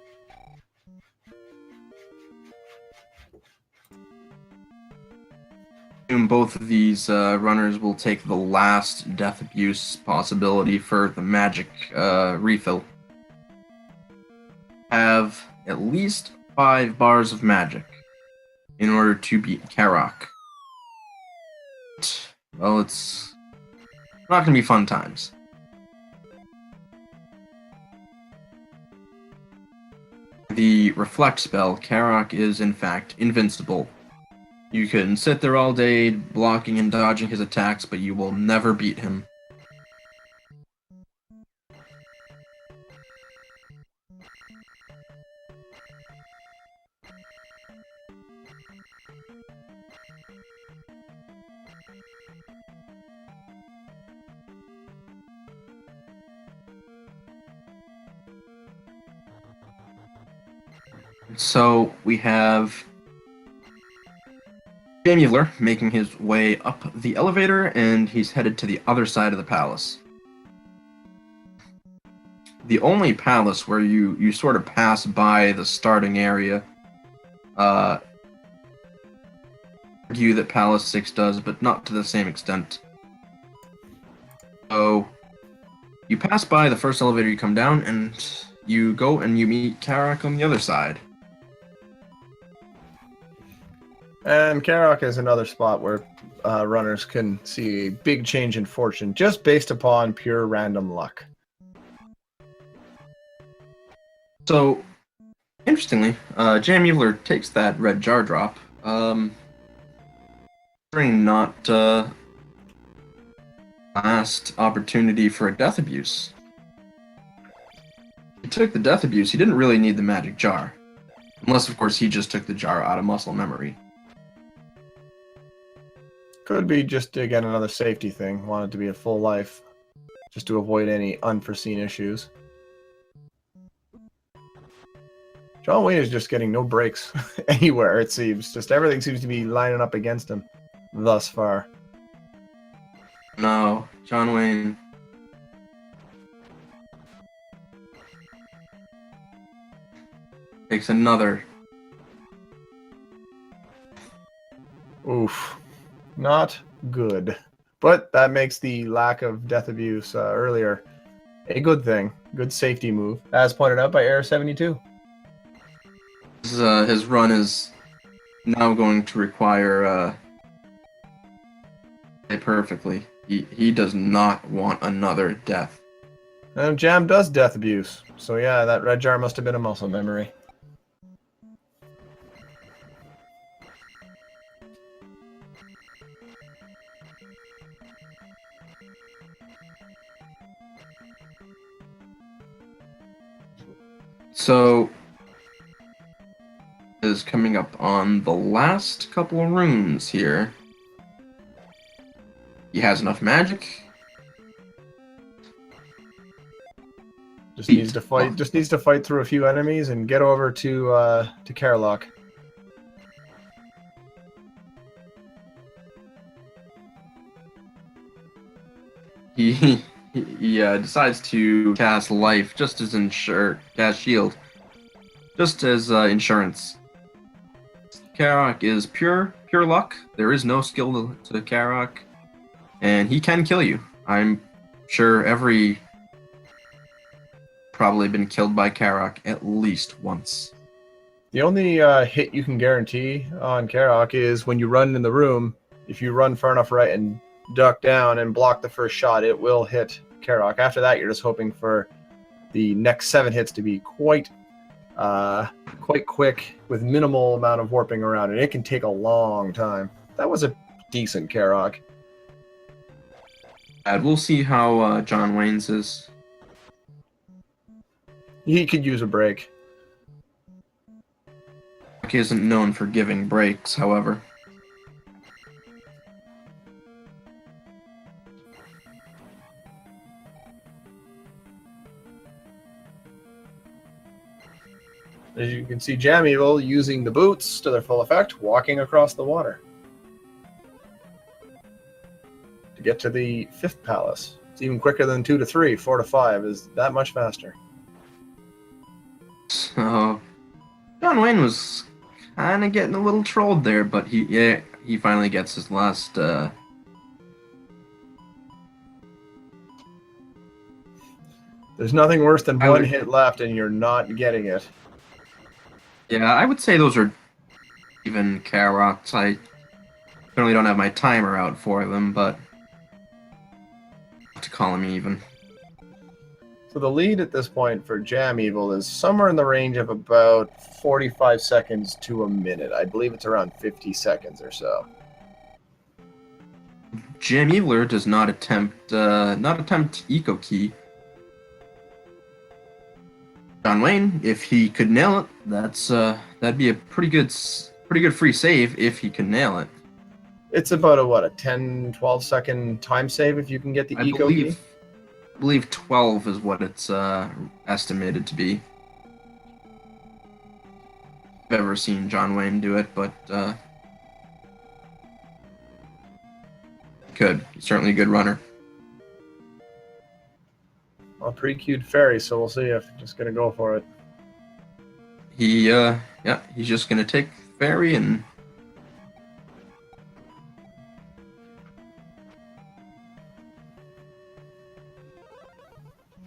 Both of these runners will take the last death abuse possibility for the magic refill. Have at least 5 bars of magic in order to beat Karok. Well, it's not going to be fun times. The reflect spell, Karok is in fact invincible. You can sit there all day blocking and dodging his attacks, but you will never beat him. So we have JamEvil making his way up the elevator, and he's headed to the other side of the palace. The only palace where you sort of pass by the starting area, argue that Palace 6 does, but not to the same extent. So you pass pass by the first elevator you come down, and you go and you meet Karak on the other side. And Karok is another spot where runners can see a big change in fortune just based upon pure random luck. So, interestingly, JamEvil takes that red jar drop. Not last opportunity for a death abuse. He took the death abuse. He didn't really need the magic jar. Unless, of course, he just took the jar out of muscle memory. Could be just, again, another safety thing. Wanted to be a full life. Just to avoid any unforeseen issues. John Wayne is just getting no breaks anywhere, it seems. Just everything seems to be lining up against him thus far. No, John Wayne. Takes another. Oof. Not good. But that makes the lack of death abuse earlier a good thing. Good safety move, as pointed out by Air72. His run is now going to require perfectly. He does not want another death. And Jam does death abuse. So yeah, that red jar must have been a muscle memory. So is coming up on the last couple of rooms here. He has enough magic. Just needs to fight. Just needs to fight through a few enemies and get over to Karlock. He decides to cast life just as cast shield, just as insurance. Karok is pure luck. There is no skill to Karok, and he can kill you. I'm sure probably been killed by Karok at least once. The only hit you can guarantee on Karok is when you run in the room. If you run far enough right and duck down and block the first shot, it will hit Karok. After that, you're just hoping for the next 7 hits to be quite quick with minimal amount of warping around, and it can take a long time. That was a decent Karok. And we'll see how John Wayne's is. He could use a break. He isn't known for giving breaks, however. As you can see, JamEvil using the boots to their full effect, walking across the water to get to the 5th palace. It's even quicker than 2 to 3. 4 to 5 is that much faster. So, John Wayne was kind of getting a little trolled there, but he finally gets his last. There's nothing worse than one hit left and you're not getting it. Yeah, I would say those are even Karoks. I certainly don't have my timer out for them, but I have to call them even. So the lead at this point for JamEvil is somewhere in the range of about 45 seconds to a minute. I believe it's around 50 seconds or so. JamEvil does not attempt Eco Key. John Wayne, if he could nail it, that'd be a pretty good free save if he could nail it. It's about a 10-12 second time save if you can get the Eco Key. I believe 12 is what it's estimated to be. I've ever seen John Wayne do it, but he's certainly a good runner. Well, pre-queued fairy, so we'll see if just gonna go for it. He's just gonna take fairy and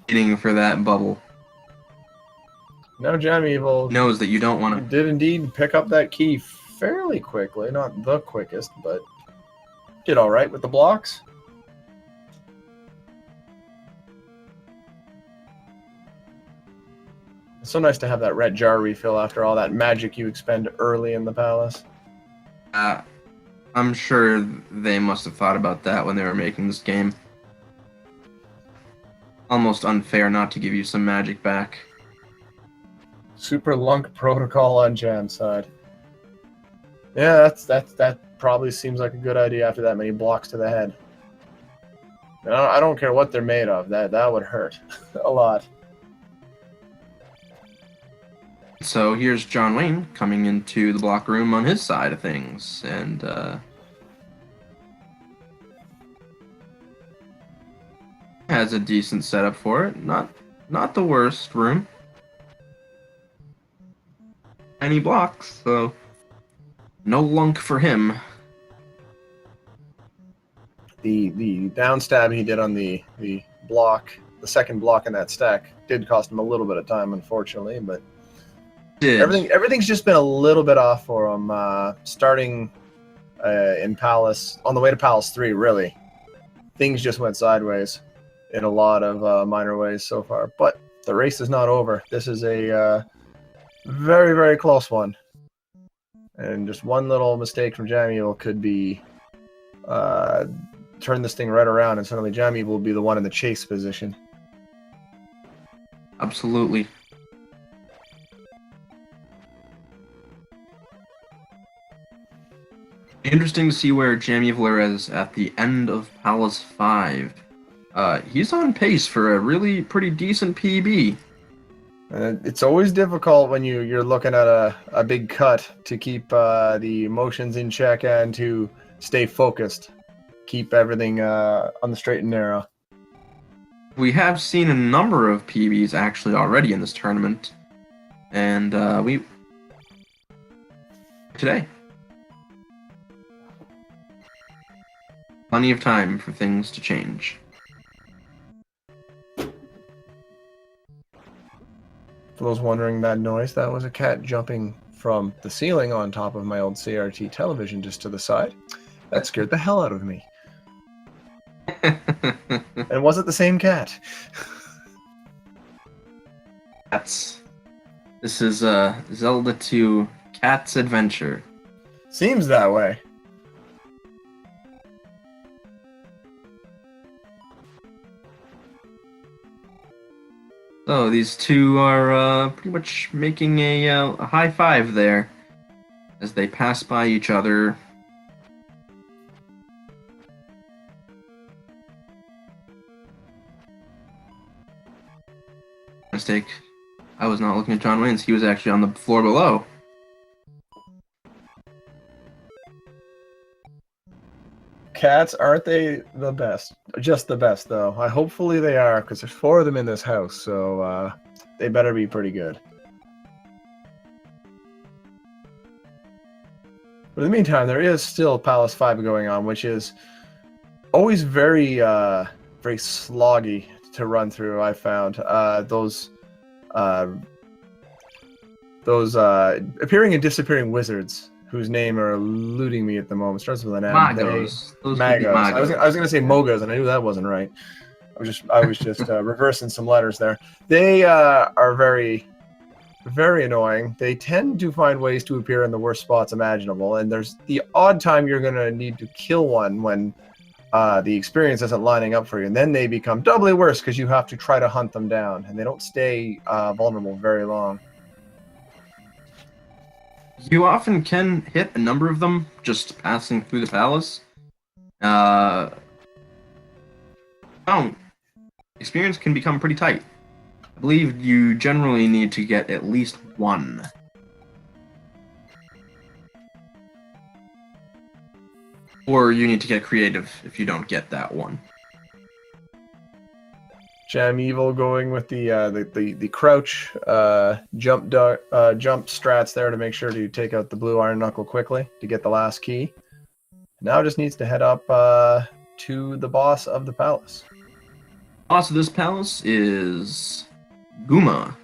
waiting for that bubble. Now JamEvil Knows that you don't want to. did indeed pick up that key fairly quickly. Not the quickest, but did all right with the blocks. It's so nice to have that red jar refill after all that magic you expend early in the palace. I'm sure they must have thought about that when they were making this game. Almost unfair not to give you some magic back. Super lunk protocol on Jam's side. Yeah, that probably seems like a good idea after that many blocks to the head. I don't care what they're made of. That would hurt a lot. So here's John Wayne coming into the block room on his side of things, and has a decent setup for it. Not the worst room. Any blocks, so no lunk for him. The down stab he did on the block, the second block in that stack, did cost him a little bit of time, unfortunately, but everything's just been a little bit off for him. Starting in Palace, on the way to Palace 3, really, things just went sideways in a lot of minor ways so far. But the race is not over. This is a very, very close one. And just one little mistake from JamEvil could be turn this thing right around, and suddenly JamEvil will be the one in the chase position. Absolutely. Interesting to see where JamEvil is at the end of Palace 5. He's on pace for a really pretty decent PB. It's always difficult when you're looking at a big cut to keep the emotions in check and to stay focused. Keep everything on the straight and narrow. We have seen a number of PBs actually already in this tournament. And today. Plenty of time for things to change. For those wondering that noise, that was a cat jumping from the ceiling on top of my old CRT television just to the side. That scared the hell out of me. And it wasn't the same cat. This is Zelda 2 Cat's Adventure. Seems that way. So these two are pretty much making a high five there as they pass by each other. Mistake. I was not looking at John Wayne's. He was actually on the floor below. Cats, aren't they the best? Just the best, though. Hopefully they are, because there's 4 of them in this house, so they better be pretty good. But in the meantime, there is still Palace 5 going on, which is always very, very sloggy to run through, I found. Those appearing and disappearing wizards, whose name are eluding me at the moment. Starts with an M. Magos. Magos. I was going to say Mogas, and I knew that wasn't right. I was just reversing some letters there. They are very, very annoying. They tend to find ways to appear in the worst spots imaginable, and there's the odd time you're going to need to kill one when the experience isn't lining up for you, and then they become doubly worse because you have to try to hunt them down, and they don't stay vulnerable very long. You often can hit a number of them just passing through the palace. Experience can become pretty tight. I believe you generally need to get at least 1. Or you need to get creative if you don't get that 1. JamEvil going with the crouch jump strats there to make sure to take out the blue iron knuckle quickly to get the last key. Now just needs to head up to the boss of the palace. Boss of this palace is Guma,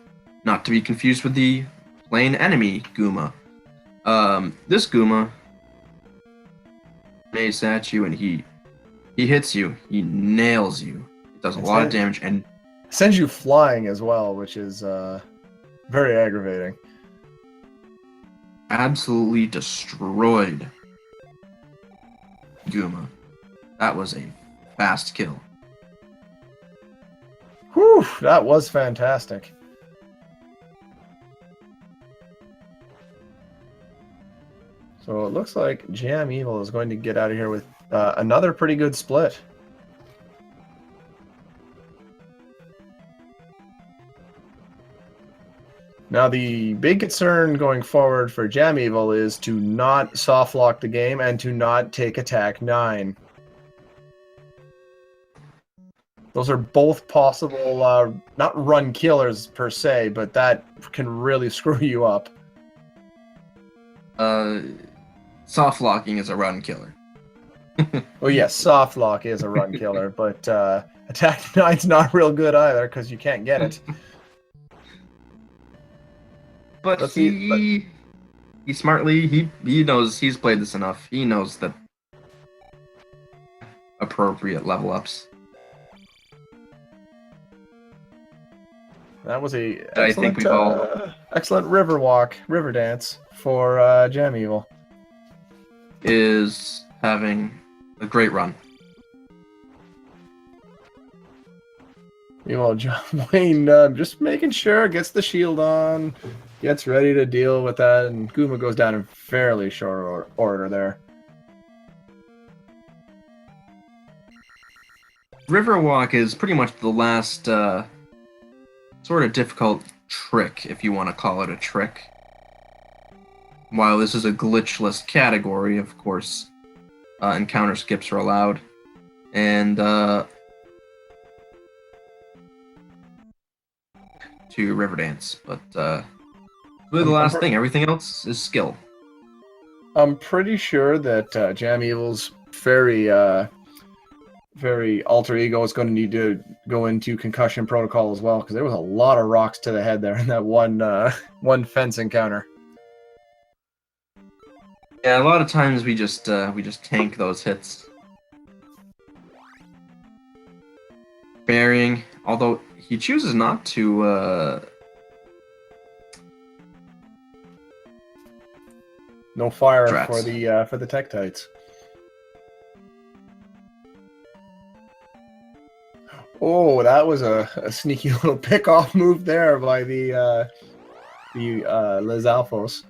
not to be confused with the plain enemy Guma. This Guma mace at you and he hits you. He nails you. It does a lot of damage and sends you flying as well, which is very aggravating. Absolutely destroyed Guma. That was a fast kill. Whew, that was fantastic. So it looks like JamEvil is going to get out of here with another pretty good split. Now the big concern going forward for JamEvil is to not soft lock the game and to not take attack 9. Those are both possible, not run killers per se, but that can really screw you up. Soft locking is a run killer. Well, yes, soft lock is a run killer, but attack 9's not real good either because you can't get it. But he smartly he knows, he's played this enough. He knows the appropriate level ups. That was a excellent, I think we've all excellent river dance for JamEvil. Is having a great run. Meanwhile, John Wayne just making sure, gets the shield on, gets ready to deal with that, and Guma goes down in fairly short order there. Riverwalk is pretty much the last sort of difficult trick, if you want to call it a trick. While this is a glitchless category, of course, encounter skips are allowed. And to Riverdance, but really the last thing. Everything else is skill. I'm pretty sure that JamEvil's very alter ego is going to need to go into concussion protocol as well, because there was a lot of rocks to the head there in that one fence encounter. Yeah, a lot of times we just tank those hits. Burying, although he chooses not to. No fire Drats. for the Tektites. Oh, that was a sneaky little pick-off move there by the Les Alphos.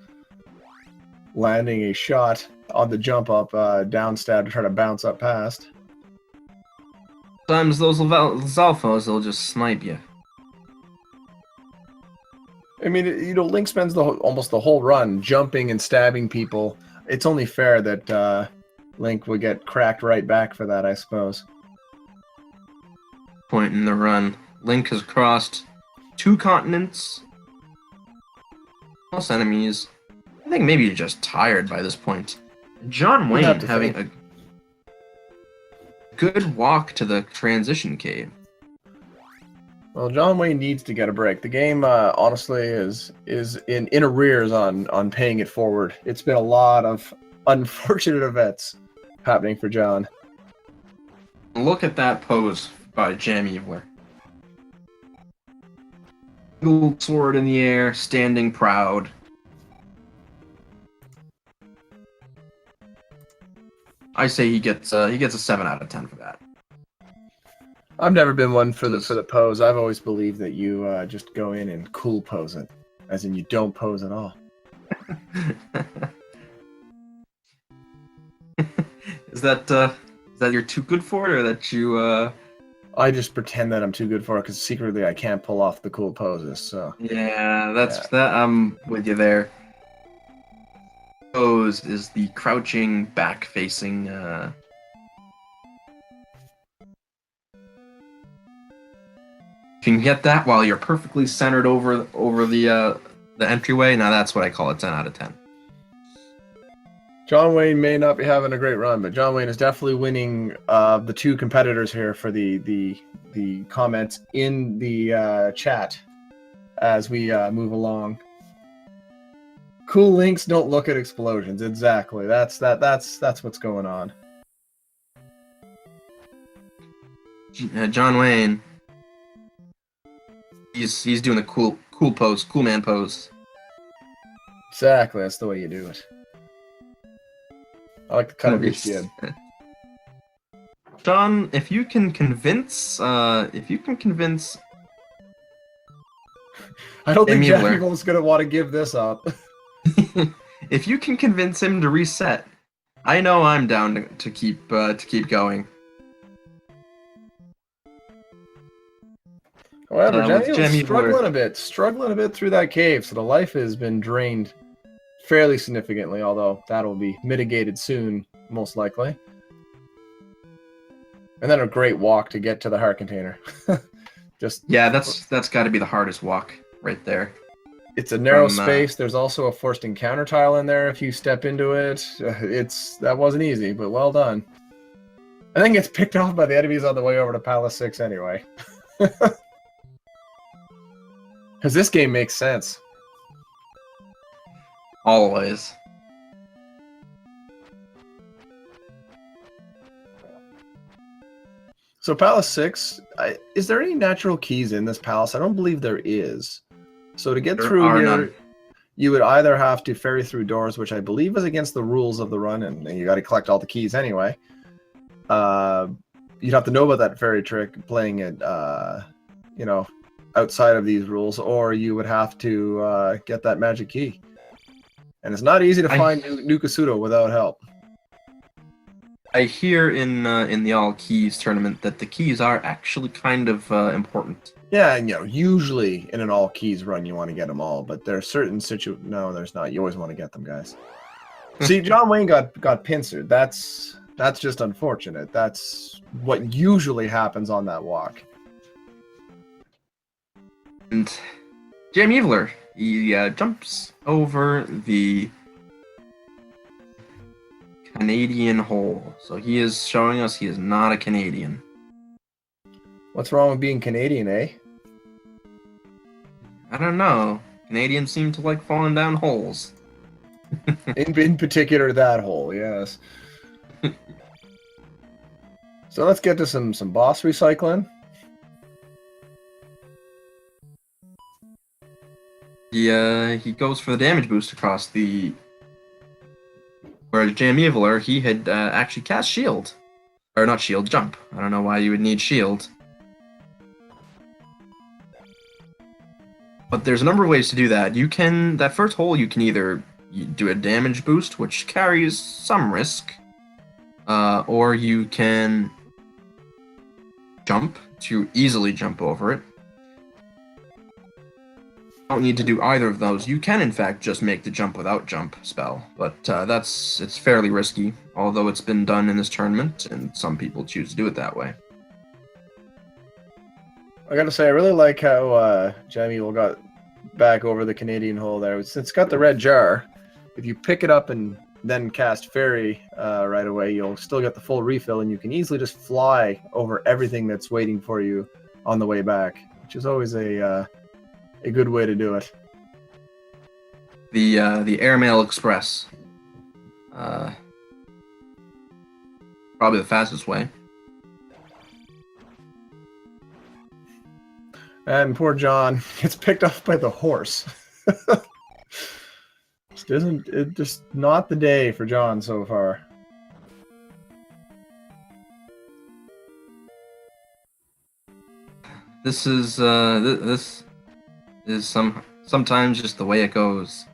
Landing a shot on the jump up, down stab to try to bounce up past. Sometimes those Zalphos, they'll just snipe you. I mean, Link spends almost the whole run jumping and stabbing people. It's only fair that Link would get cracked right back for that, I suppose. Point in the run, Link has crossed 2 continents, plus enemies. I think maybe you're just tired by this point. John Wayne having a good walk to the transition cave. Well, John Wayne needs to get a break. The game, honestly, is in arrears on paying it forward. It's been a lot of unfortunate events happening for John. Look at that pose by JamEvil. Gold sword in the air, standing proud. I say he gets a 7 out of 10 for that. I've never been one for the pose. I've always believed that you just go in and cool pose it, as in you don't pose at all. Is that you're too good for it, or that you? I just pretend that I'm too good for it because secretly I can't pull off the cool poses. So yeah, that. I'm with you there. Pose is the crouching, back-facing. If you can get that while you're perfectly centered over the entryway, now that's what I call a 10 out of 10. John Wayne may not be having a great run, but John Wayne is definitely winning the 2 competitors here for the the comments in the chat as we move along. Cool links don't look at explosions. Exactly. That's what's going on. John Wayne. He's doing the cool pose, cool man pose. Exactly. That's the way you do it. I like the cut of his jib. John, if you can convince, I don't think JamEvil is gonna want to give this up. If you can convince him to reset, I know I'm down to keep going. However, JamEvil's struggling a bit through that cave, so the life has been drained fairly significantly, although that'll be mitigated soon, most likely. And then a great walk to get to the heart container. Yeah, that's got to be the hardest walk right there. It's a narrow space. There's also a forced encounter tile in there if you step into it. That wasn't easy, but well done. I think it's picked off by the enemies on the way over to Palace 6 anyway. Because this game makes sense. Always. So Palace 6, is there any natural keys in this palace? I don't believe there is. So to get through here, none. You would either have to ferry through doors, which I believe is against the rules of the run, and you got to collect all the keys anyway. You'd have to know about that ferry trick playing it, outside of these rules, or you would have to get that magic key. And it's not easy to find Nukasuto without help. I hear in the All Keys tournament that the keys are actually kind of important. Yeah, and usually in an All Keys run you want to get them all, but there are certain No, there's not. You always want to get them, guys. See, John Wayne got pincered. That's just unfortunate. That's what usually happens on that walk. And JamEviler, he jumps over the Canadian hole. So he is showing us he is not a Canadian. What's wrong with being Canadian, eh? I don't know. Canadians seem to like falling down holes. in particular, that hole, yes. So let's get to some boss recycling. He goes for the damage boost across the... Whereas JamEviler, he had actually cast shield. Or not shield, jump. I don't know why you would need shield. But there's a number of ways to do that. That first hole, you can either do a damage boost, which carries some risk, or you can jump to easily jump over it. Don't need to do either of those. You can, in fact, just make the jump without jump spell, but it's fairly risky, although it's been done in this tournament, and some people choose to do it that way. I gotta say, I really like how JamEvil got back over the Canadian hole there. It's got the red jar. If you pick it up and then cast Fairy right away, you'll still get the full refill, and you can easily just fly over everything that's waiting for you on the way back, which is always a good way to do it. The Airmail Express. Probably the fastest way. And poor John gets picked off by the horse. Just not the day for John so far. This is sometimes just the way it goes.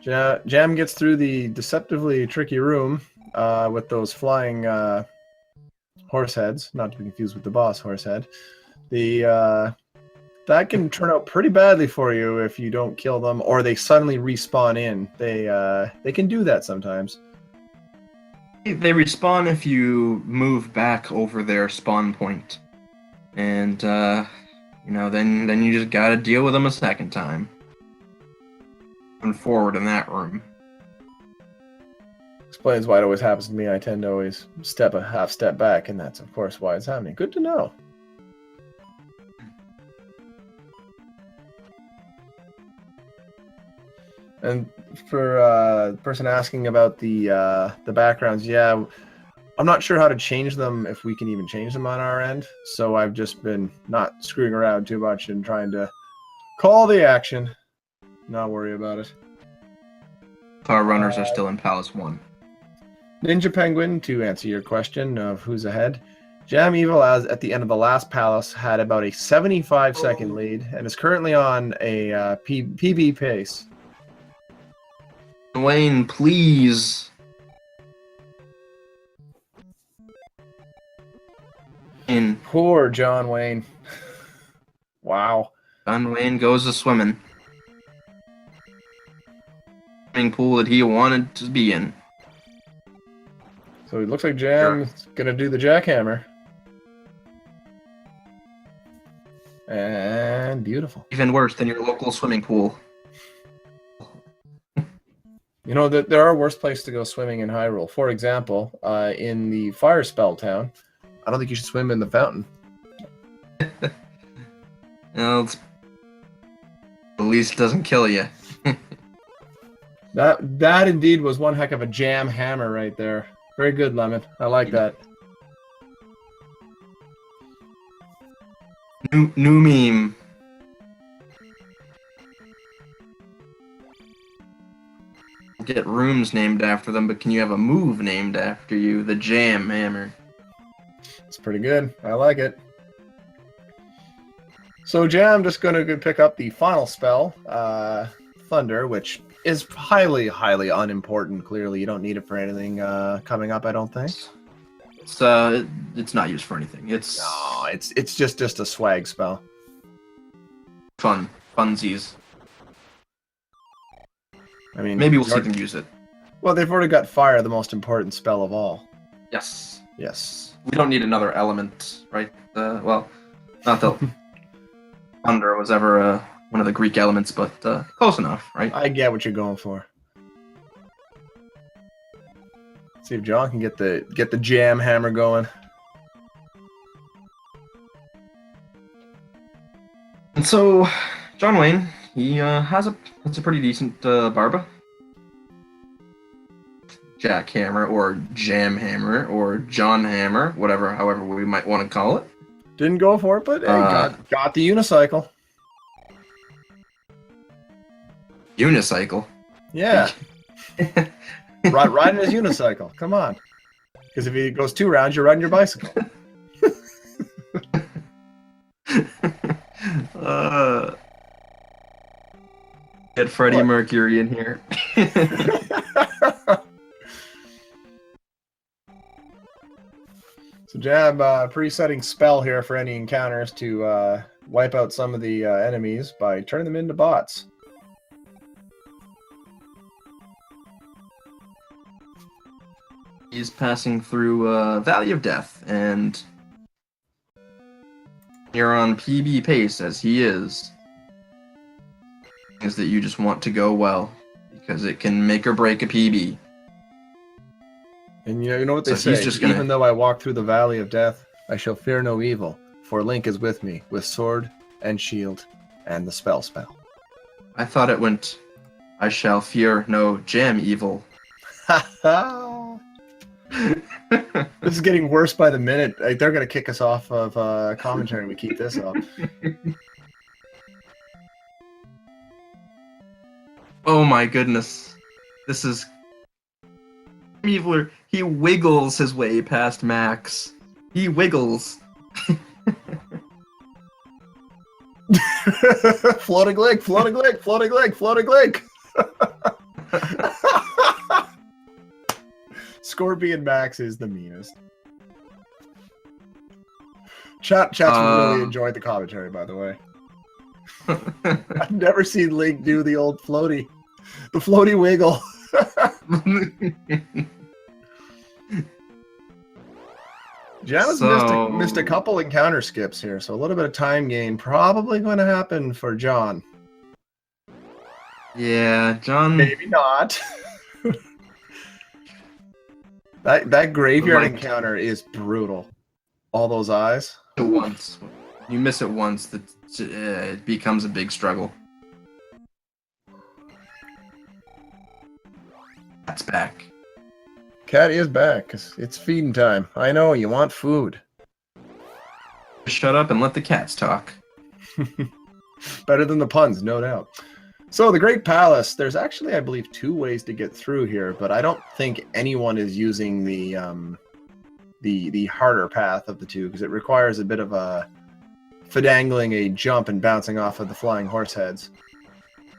Jam gets through the deceptively tricky room with those flying horse heads, not to be confused with the boss horse head. That can turn out pretty badly for you if you don't kill them, or they suddenly respawn in. They can do that sometimes. They respawn if you move back over their spawn point, and then you just gotta deal with them a second time. And forward in that room. Explains why it always happens to me. I tend to always step a half step back, and that's, of course, why it's happening. Good to know. And for the person asking about the backgrounds, yeah, I'm not sure how to change them, if we can even change them on our end. So I've just been not screwing around too much and trying to call the action, not worry about it. Our runners are still in Palace 1. Ninja Penguin, to answer your question of who's ahead, JamEvil, as at the end of the last Palace, had about a 75-second lead and is currently on a PB pace. Wayne, please. Poor John Wayne. Wow. John Wayne goes a swimming. Swimming pool that he wanted to be in. So it looks like Jam's gonna do the jackhammer. And beautiful. Even worse than your local swimming pool. You know, there are worse places to go swimming in Hyrule. For example, in the Fire Spell Town, I don't think you should swim in the fountain. Well, at least it doesn't kill you. That indeed was one heck of a jam hammer right there. Very good, Lemon. I like that. New meme. Get rooms named after them, but can you have a move named after you? The Jam Hammer. It's pretty good. I like it. So Jam just going to pick up the final spell, Thunder, which is highly, highly unimportant. Clearly, you don't need it for anything coming up, I don't think. It's not used for anything. It's just a swag spell. Funsies. I mean, maybe we'll see them use it. Well, they've already got fire, the most important spell of all. Yes. Yes. We don't need another element, right? Well, not that thunder was ever one of the Greek elements, but close enough, right? I get what you're going for. See if John can get the jam hammer going. And so, John Wayne, he has a pretty decent Barba. Jackhammer, or Jam Hammer, or John Hammer, however we might want to call it. Didn't go for it, but hey, got the unicycle. Unicycle? Yeah. Riding his unicycle. Come on. Because if he goes 2 rounds, you're riding your bicycle. Get Freddie Mercury in here. So Jam pre-setting spell here for any encounters to wipe out some of the enemies by turning them into bots. He's passing through Valley of Death, and you're on PB pace as he is that you just want to go well, because it can make or break a PB. And you know what they say, even though I walk through the Valley of Death, I shall fear no evil, for Link is with me, with sword and shield and the spell. I thought it went, I shall fear no JamEvil. This is getting worse by the minute. Like, they're going to kick us off of commentary when we keep this up. Oh my goodness. This is... JamEvil, he wiggles his way past Max. He wiggles. Floating Link, floating Link, floating Link, floating Link. Scorpion Max is the meanest. Chat's really enjoyed the commentary, by the way. I've never seen Link do the old the floaty wiggle. Jam has missed a couple encounter skips here, so a little bit of time gain probably going to happen for John. Yeah, John... Maybe not. That graveyard Like- encounter is brutal. All those eyes. Once you miss it once, it becomes a big struggle. That's back. Cat is back. 'Cause it's feeding time. I know you want food. Shut up and let the cats talk. Better than the puns, no doubt. So the Great Palace. There's actually, I believe, 2 ways to get through here, but I don't think anyone is using the harder path of the 2 because it requires a bit of a fidangling a jump and bouncing off of the flying horse heads.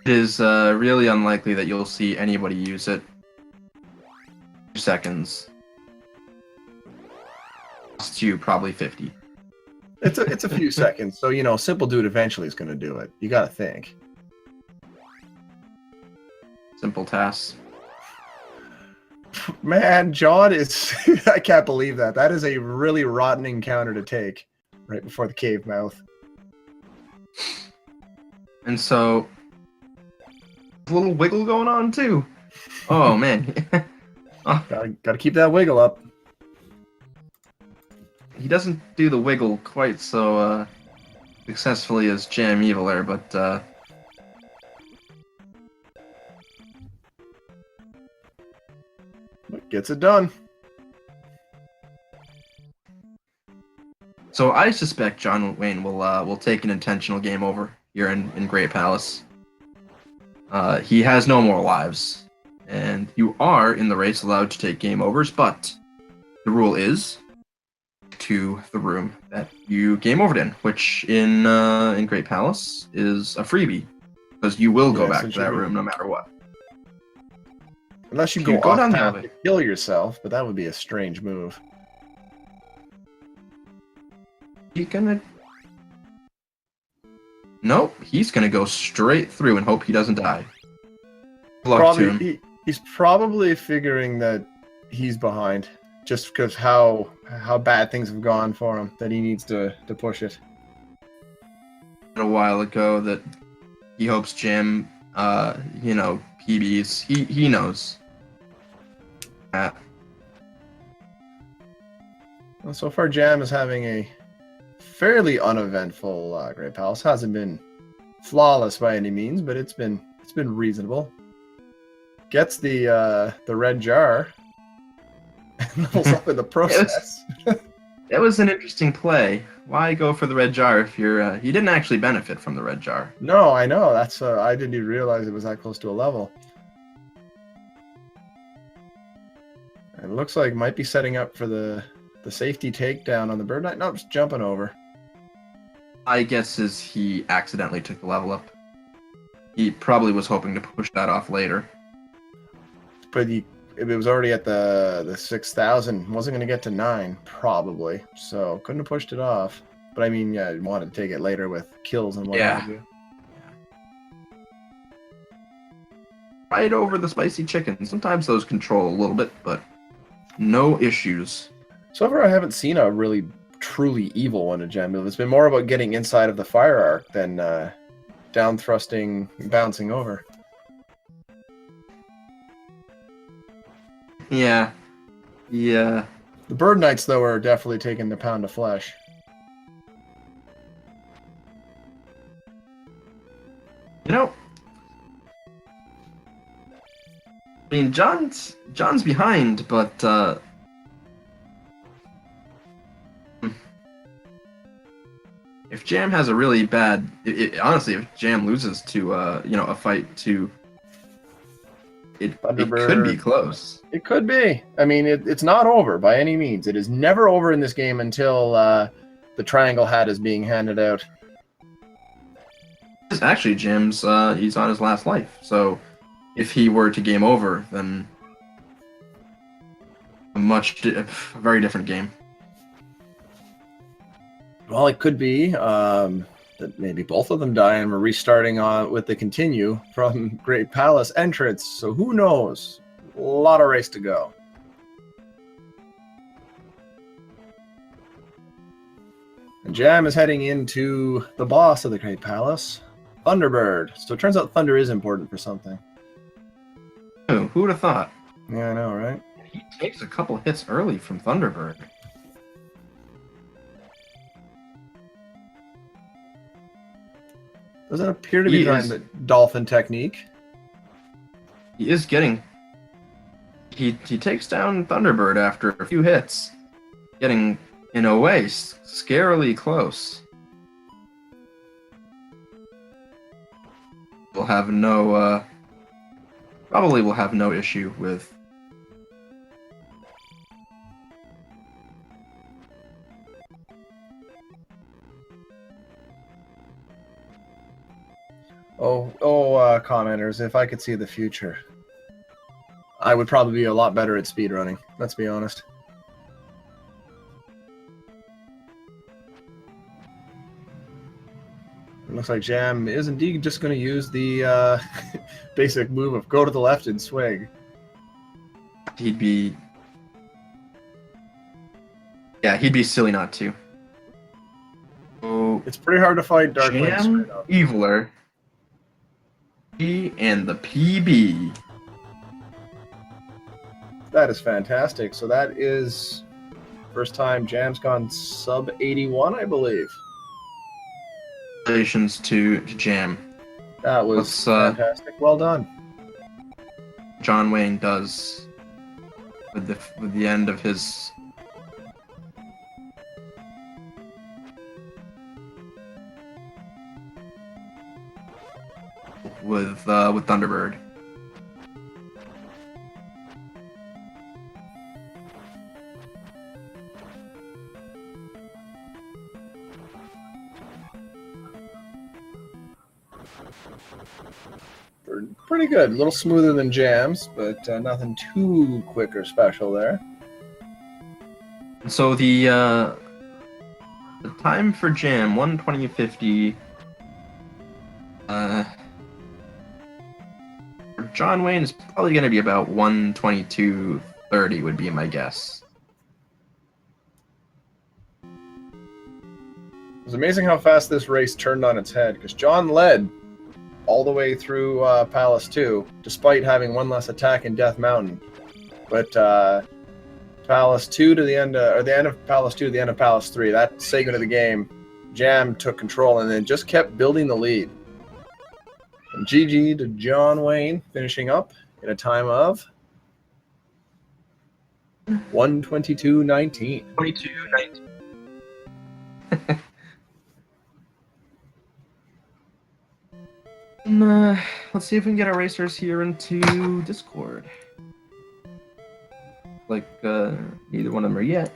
It is really unlikely that you'll see anybody use it. 2 seconds. Costs you probably 50. It's a few seconds, so Simple Dude eventually is going to do it. You got to think. Simple tasks. Man, John is... I can't believe that. That is a really rotten encounter to take right before the cave mouth. And so, a little wiggle going on too. Oh man. Gotta keep that wiggle up. He doesn't do the wiggle quite so successfully as JamEvil there, but Gets it done. so I suspect John Wayne will take an intentional game over here in Great Palace. He has no more lives, and you are in the race allowed to take game overs, but the rule is to the room that you game overed in, which in Great Palace is a freebie, because you will go Yes, back to that room no matter what. Unless you You go go off down the path elevator. to kill yourself, but that would be a strange move. He gonna? Nope, he's gonna go straight through and hope he doesn't die. Good luck to him. He's probably figuring that he's behind, just because how bad things have gone for him, that he needs to push it. A while ago that he hopes Jam, PBs. He knows. Well, so far, Jam is having a fairly uneventful Great Palace. Hasn't been flawless by any means, but it's been reasonable. Gets the red jar and levels up in the process. That was an interesting play. Why go for the red jar if you're? You didn't actually benefit from the red jar. No, I know. That's I didn't even realize it was that close to a level. It looks like might be setting up for the safety takedown on the Bird Knight. No, just jumping over. I guess is he accidentally took the level up. He probably was hoping to push that off later. But it was already at the 6,000. Wasn't going to get to 9, probably. So couldn't have pushed it off. But I mean, yeah, wanted to take it later with kills and what have you. Right over the spicy chicken. Sometimes those control a little bit, but no issues. So far, I haven't seen a really truly evil one in JamEvil. It's been more about getting inside of the fire arc than down thrusting, bouncing over. Yeah. Yeah. The Bird Knights, though, are definitely taking the pound of flesh. You know, I mean, John's behind, but if Jam has a really bad, honestly, if Jam loses to a fight to, it could be close. It could be. I mean, it's not over by any means. It is never over in this game until the triangle hat is being handed out. Actually, Jam's he's on his last life, so if he were to game over, then a very different game. Well, it could be that maybe both of them die and we're restarting on with the continue from Great Palace entrance. So who knows? A lot of race to go. And Jam is heading into the boss of the Great Palace, Thunderbird. So it turns out Thunder is important for something. Oh, who would have thought? Yeah, I know, right? He takes a couple hits early from Thunderbird. Doesn't appear to be trying the dolphin technique. He is getting... He takes down Thunderbird after a few hits. Getting, in a way, scarily close. We'll have no... probably will have no issue with... Commenters, if I could see the future, I would probably be a lot better at speedrunning, let's be honest. It looks like Jam is indeed just going to use the basic move of go to the left and swing. He'd be... Yeah, he'd be silly not to. Oh, It's pretty hard to fight Dark Link straight up. JamEviler. And the PB. That is fantastic. So that is first time Jam's gone sub 81, I believe. Congratulations to Jam. That was fantastic. Well done. John Wayne does with the end of his with Thunderbird. Pretty good. A little smoother than Jam's, but nothing too quick or special there. So the time for Jam 1:20:50. For John Wayne is probably going to be about 1:22:30 would be my guess. It was amazing how fast this race turned on its head, because John led all the way through Palace 2, despite having one less attack in Death Mountain. But Palace 2 to the end, or the end of Palace 2 to the end of Palace 3, that segment of the game, Jam took control and then just kept building the lead. And GG to John Wayne, finishing up in a time of 1:22:19. 22:19. Let's see if we can get our racers here into Discord. Like, neither one of them are yet.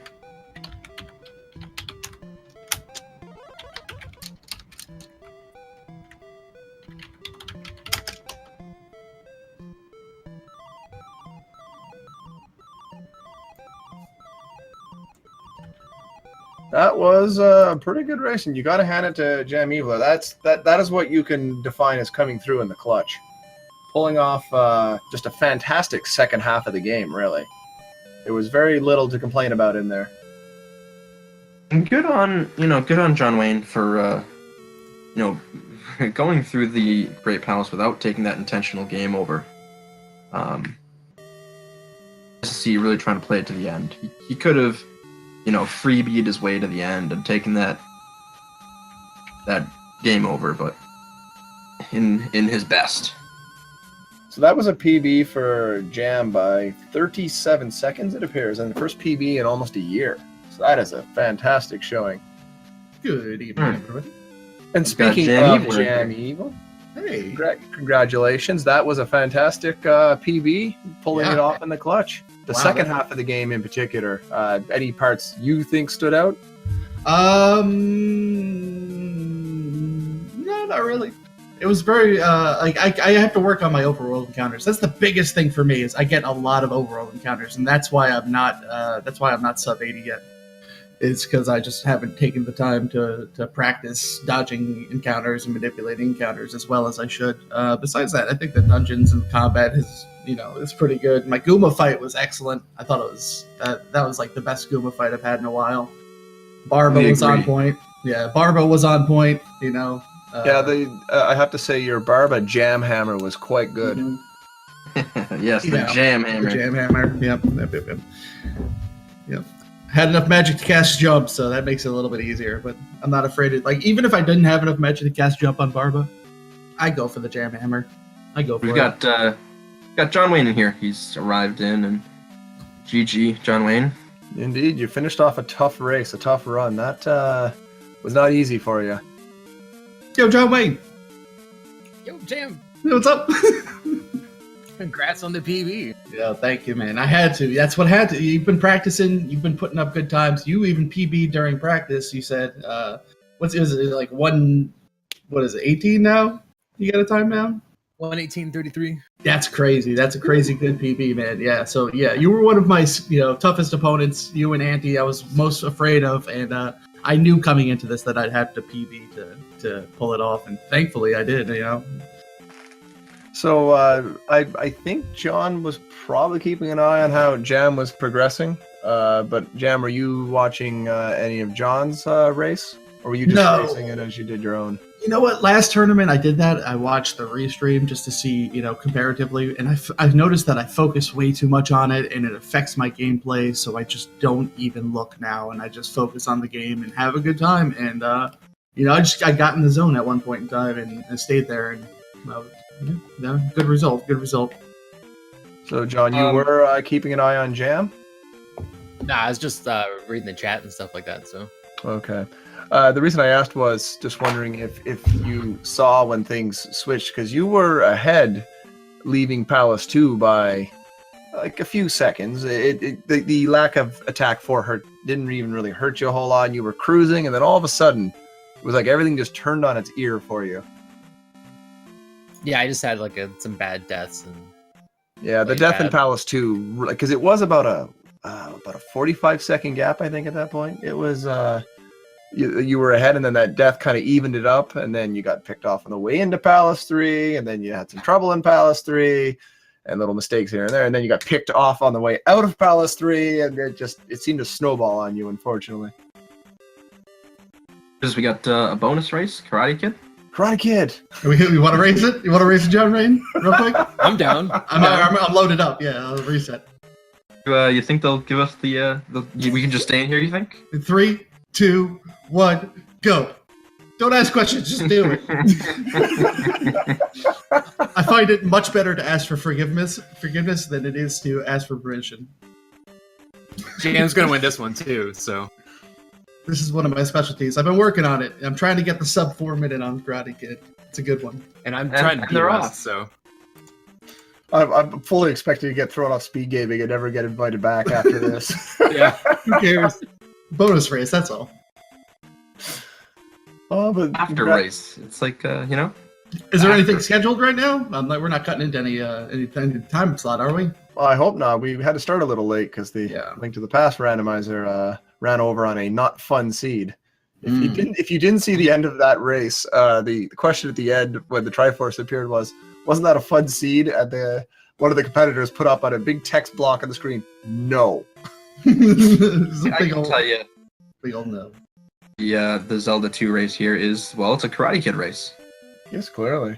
That was pretty good racing. You got to hand it to JamEvil. That is what you can define as coming through in the clutch, pulling off just a fantastic second half of the game. Really, there was very little to complain about in there. And good on John Wayne for going through the Great Palace without taking that intentional game over. See, really trying to play it to the end. He could have, freebied his way to the end and taken that game over, but in his best. So that was a PB for Jam by 37 seconds, it appears, and the first PB in almost a year. So that is a fantastic showing. Good evening, everybody. And speaking of JamEvil, hey, congratulations. That was a fantastic PB, pulling it off in the clutch. The second half of the game in particular, any parts you think stood out? No, not really. It was very I have to work on my overworld encounters. That's the biggest thing for me, is I get a lot of overworld encounters, and that's why I'm not sub 80 yet. It's because I just haven't taken the time to practice dodging encounters and manipulating encounters as well as I should. Besides that, I think the dungeons and combat is pretty good. My Goomba fight was excellent. I thought it was that was like the best Goomba fight I've had in a while. Barbo was on point. Yeah, Barbo was on point. I have to say your Barba Jam Hammer was quite good. Mm-hmm. Yes, the jam hammer. The jam hammer. Yep. Had enough magic to cast jump, so that makes it a little bit easier. But I'm not afraid of, like, even if I didn't have enough magic to cast jump on Barba, I go for the jam hammer. I go for We've it. got John Wayne in here. He's arrived in, and GG, John Wayne. Indeed, you finished off a tough race, a tough run. That was not easy for you. Yo, John Wayne. Yo, Jam. What's up? Congrats on the PB. Yeah, thank you, man. I had to. That's what had to. You've been practicing. You've been putting up good times. You even PB'd during practice. You said, is it like 18 now? You got a time now? 1:18:33. That's crazy. That's a crazy good PB, man. Yeah. So yeah, you were one of my toughest opponents. You and Auntie, I was most afraid of, and I knew coming into this that I'd have to PB to pull it off, and thankfully I did. So I think John was probably keeping an eye on how Jam was progressing. But Jam, were you watching any of John's race, or were you just racing it as you did your own? You know what? Last tournament I did that. I watched the restream just to see, comparatively, and I've noticed that I focus way too much on it, and it affects my gameplay. So I just don't even look now, and I just focus on the game and have a good time. And I got in the zone at one point in time and stayed there, and good result. Good result. So John, you were keeping an eye on Jam? Nah, I was just reading the chat and stuff like that. So okay. The reason I asked was just wondering if you saw when things switched, because you were ahead leaving Palace 2 by like a few seconds. The lack of attack 4 didn't even really hurt you a whole lot, and you were cruising, and then all of a sudden it was like everything just turned on its ear for you. yeah, I just had like some bad deaths and Yeah, the death in Palace 2, because it was about a 45-second gap, I think, at that point. It was you were ahead, and then that death kind of evened it up, and then you got picked off on the way into Palace 3, and then you had some trouble in Palace 3, and little mistakes here and there, and then you got picked off on the way out of Palace 3, and it seemed to snowball on you, unfortunately. Because we got a bonus race, Karate Kid. Karate Kid. You want to race it? You want to race it, John Wayne, real quick? I'm down. I'm loaded up. Yeah, I'll reset. You think they'll give us we can just stay in here, you think? 3, 2, 1, go. Don't ask questions, just do it. I find it much better to ask for forgiveness than it is to ask for permission. Jam's gonna win this one too, so This is one of my specialties. I've been working on it. I'm trying to get the sub 4 minute on Karate Kid. It's a good one. and I'm trying to beat they're Russ, off. so I'm fully expecting to get thrown off speed gaming and never get invited back after this. yeah. Who cares? Bonus race, that's all. Oh, but After race. It's like, Is there anything scheduled right now? We're not cutting into any time slot, are we? Well, I hope not. We had to start a little late because the Link to the Past randomizer ran over on a not fun seed. If you didn't see the end of that race, the question at the end when the Triforce appeared wasn't that a fun seed? And one of the competitors put up on a big text block on the screen, no. It's a I can tell you, big old no. the Zelda 2 race here is, well, it's a Karate Kid race. Yes, clearly.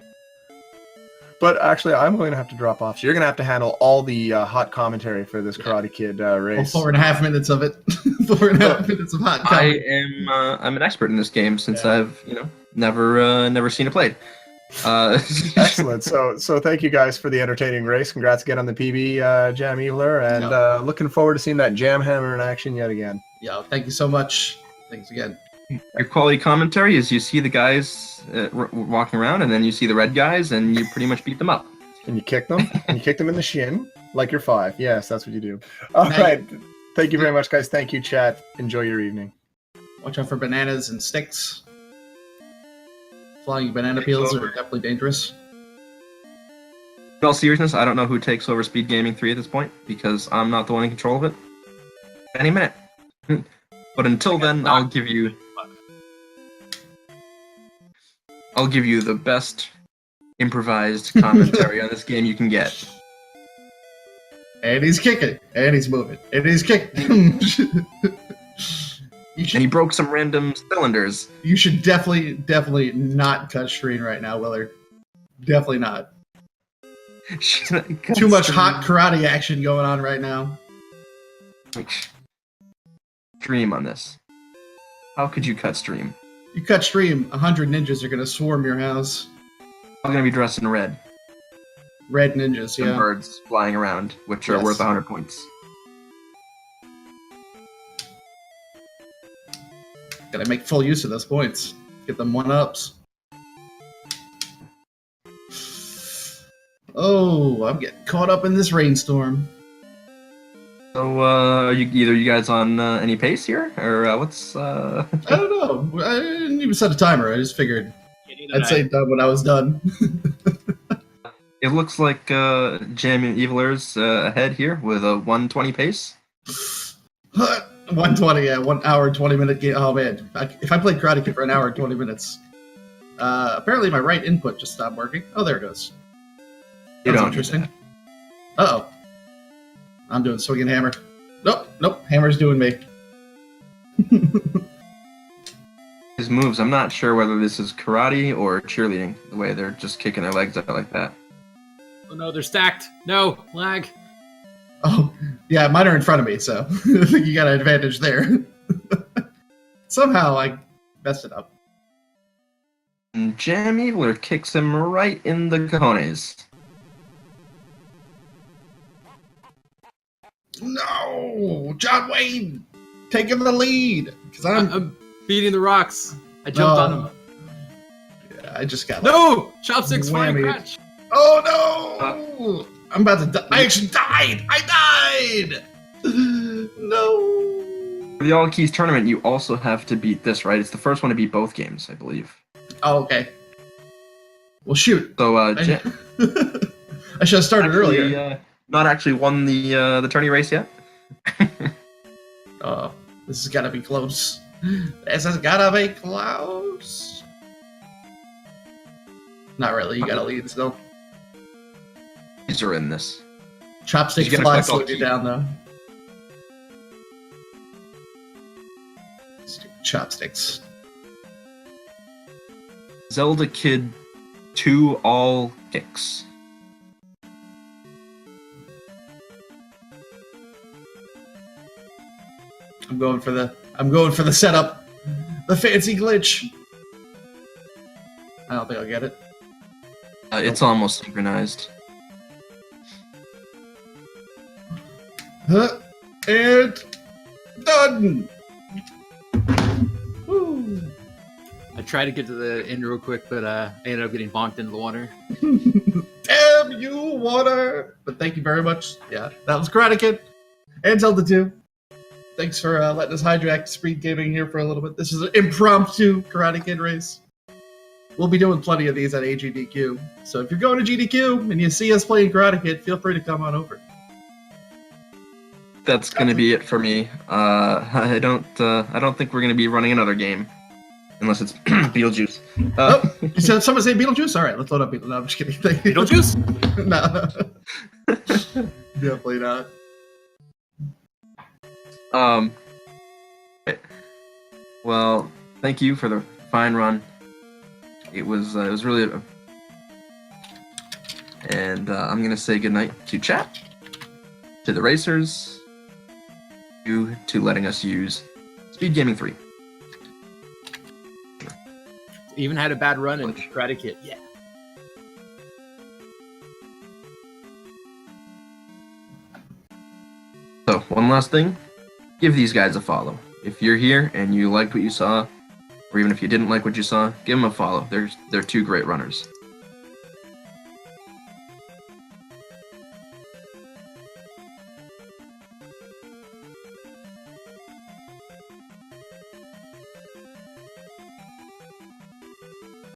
But actually, I'm going to have to drop off. So you're going to have to handle all the hot commentary for this Karate Kid race. 4.5 minutes of it. 4.5 minutes of hot commentary. I'm an expert in this game since I've never seen it played. Excellent. So thank you guys for the entertaining race. Congrats again on the PB, JamEviler, and looking forward to seeing that Jam Hammer in action yet again. Yeah, thank you so much. Thanks again. Your quality commentary is you see the guys walking around, and then you see the red guys, and you pretty much beat them up. And you kick them, and you kick them in the shin like you're 5. Yes, that's what you do. All right. Thank you very much, guys. Thank you, chat. Enjoy your evening. Watch out for bananas and sticks. Flying banana peels are definitely dangerous. In all seriousness, I don't know who takes over Speed Gaming 3 at this point, because I'm not the one in control of it. Any minute. But until then, I'll give you the best improvised commentary on this game you can get. And he's kicking. And he's moving. And he's kicking. And he broke some random cylinders. You should definitely not cut screen right now, Willard. Definitely not. Too much hot karate action going on right now. Stream on this. How could you cut stream? You cut stream, 100 ninjas are gonna swarm your house. I'm gonna be dressed in red. Red ninjas, And yeah. birds flying around, which are Yes. worth 100 points. Gotta make full use of those points. Get them 1-ups. Oh, I'm getting caught up in this rainstorm. So, are you guys on any pace here, or what's? I don't know. I didn't even set a timer. I just figured I'd say done when I was done. It looks like JamEvil's ahead here with a 120 pace. 120, yeah, 1 hour and 20 minute game. Oh man, if I played Karate Kid for an hour and 20 minutes, apparently my right input just stopped working. Oh, there it goes. You That's don't interesting. do Uh oh, I'm doing swing and hammer. Nope, hammer's doing me. His moves, I'm not sure whether this is karate or cheerleading. The way they're just kicking their legs out like that. Oh no, they're stacked. No, lag. Oh, yeah, mine are in front of me, so I think you got an advantage there. Somehow I messed it up. And JamEvil kicks him right in the cojones. No, John Wayne taking the lead because I'm. I'm beating the rocks. I jumped on him. Yeah, I just got No! Chopsticks flying Whammy. crotch. Oh no! I'm about to die. I actually died. I died. No. For the All Keys tournament, you also have to beat this, right? It's the first one to beat both games, I believe. Oh, okay. Well, shoot. So, I should have started earlier. Not actually won the tourney race yet. Oh, this has got to be close. This has got to be close. Not really. You got to lead still. These are in this. Chopstick You gotta fly collect all slowed you key. down though. Stupid chopsticks. Zelda Kid 2 all kicks. I'm going for the setup. The fancy glitch. I don't think I'll get it. It's almost synchronized. And done. Woo. I tried to get to the end real quick, but I ended up getting bonked into the water. Damn you, water! But thank you very much. Yeah, that was Karate Kid and Zelda 2. Thanks for letting us hijack Speed Gaming here for a little bit. This is an impromptu Karate Kid race. We'll be doing plenty of these at AGDQ. So if you're going to GDQ and you see us playing Karate Kid, feel free to come on over. That's gonna be it for me. I don't think we're gonna be running another game, unless it's Beetlejuice. So someone say Beetlejuice? All right, let's load up Beetlejuice. No, I'm just kidding. Beetlejuice? No. Definitely not. Well, thank you for the fine run. It was really, and I'm gonna say goodnight to chat, to the racers, to letting us use Speed Gaming 3. Even had a bad run in Karate Kid. Yeah. So, one last thing, give these guys a follow. If you're here and you liked what you saw, or even if you didn't like what you saw, give them a follow. They're two great runners.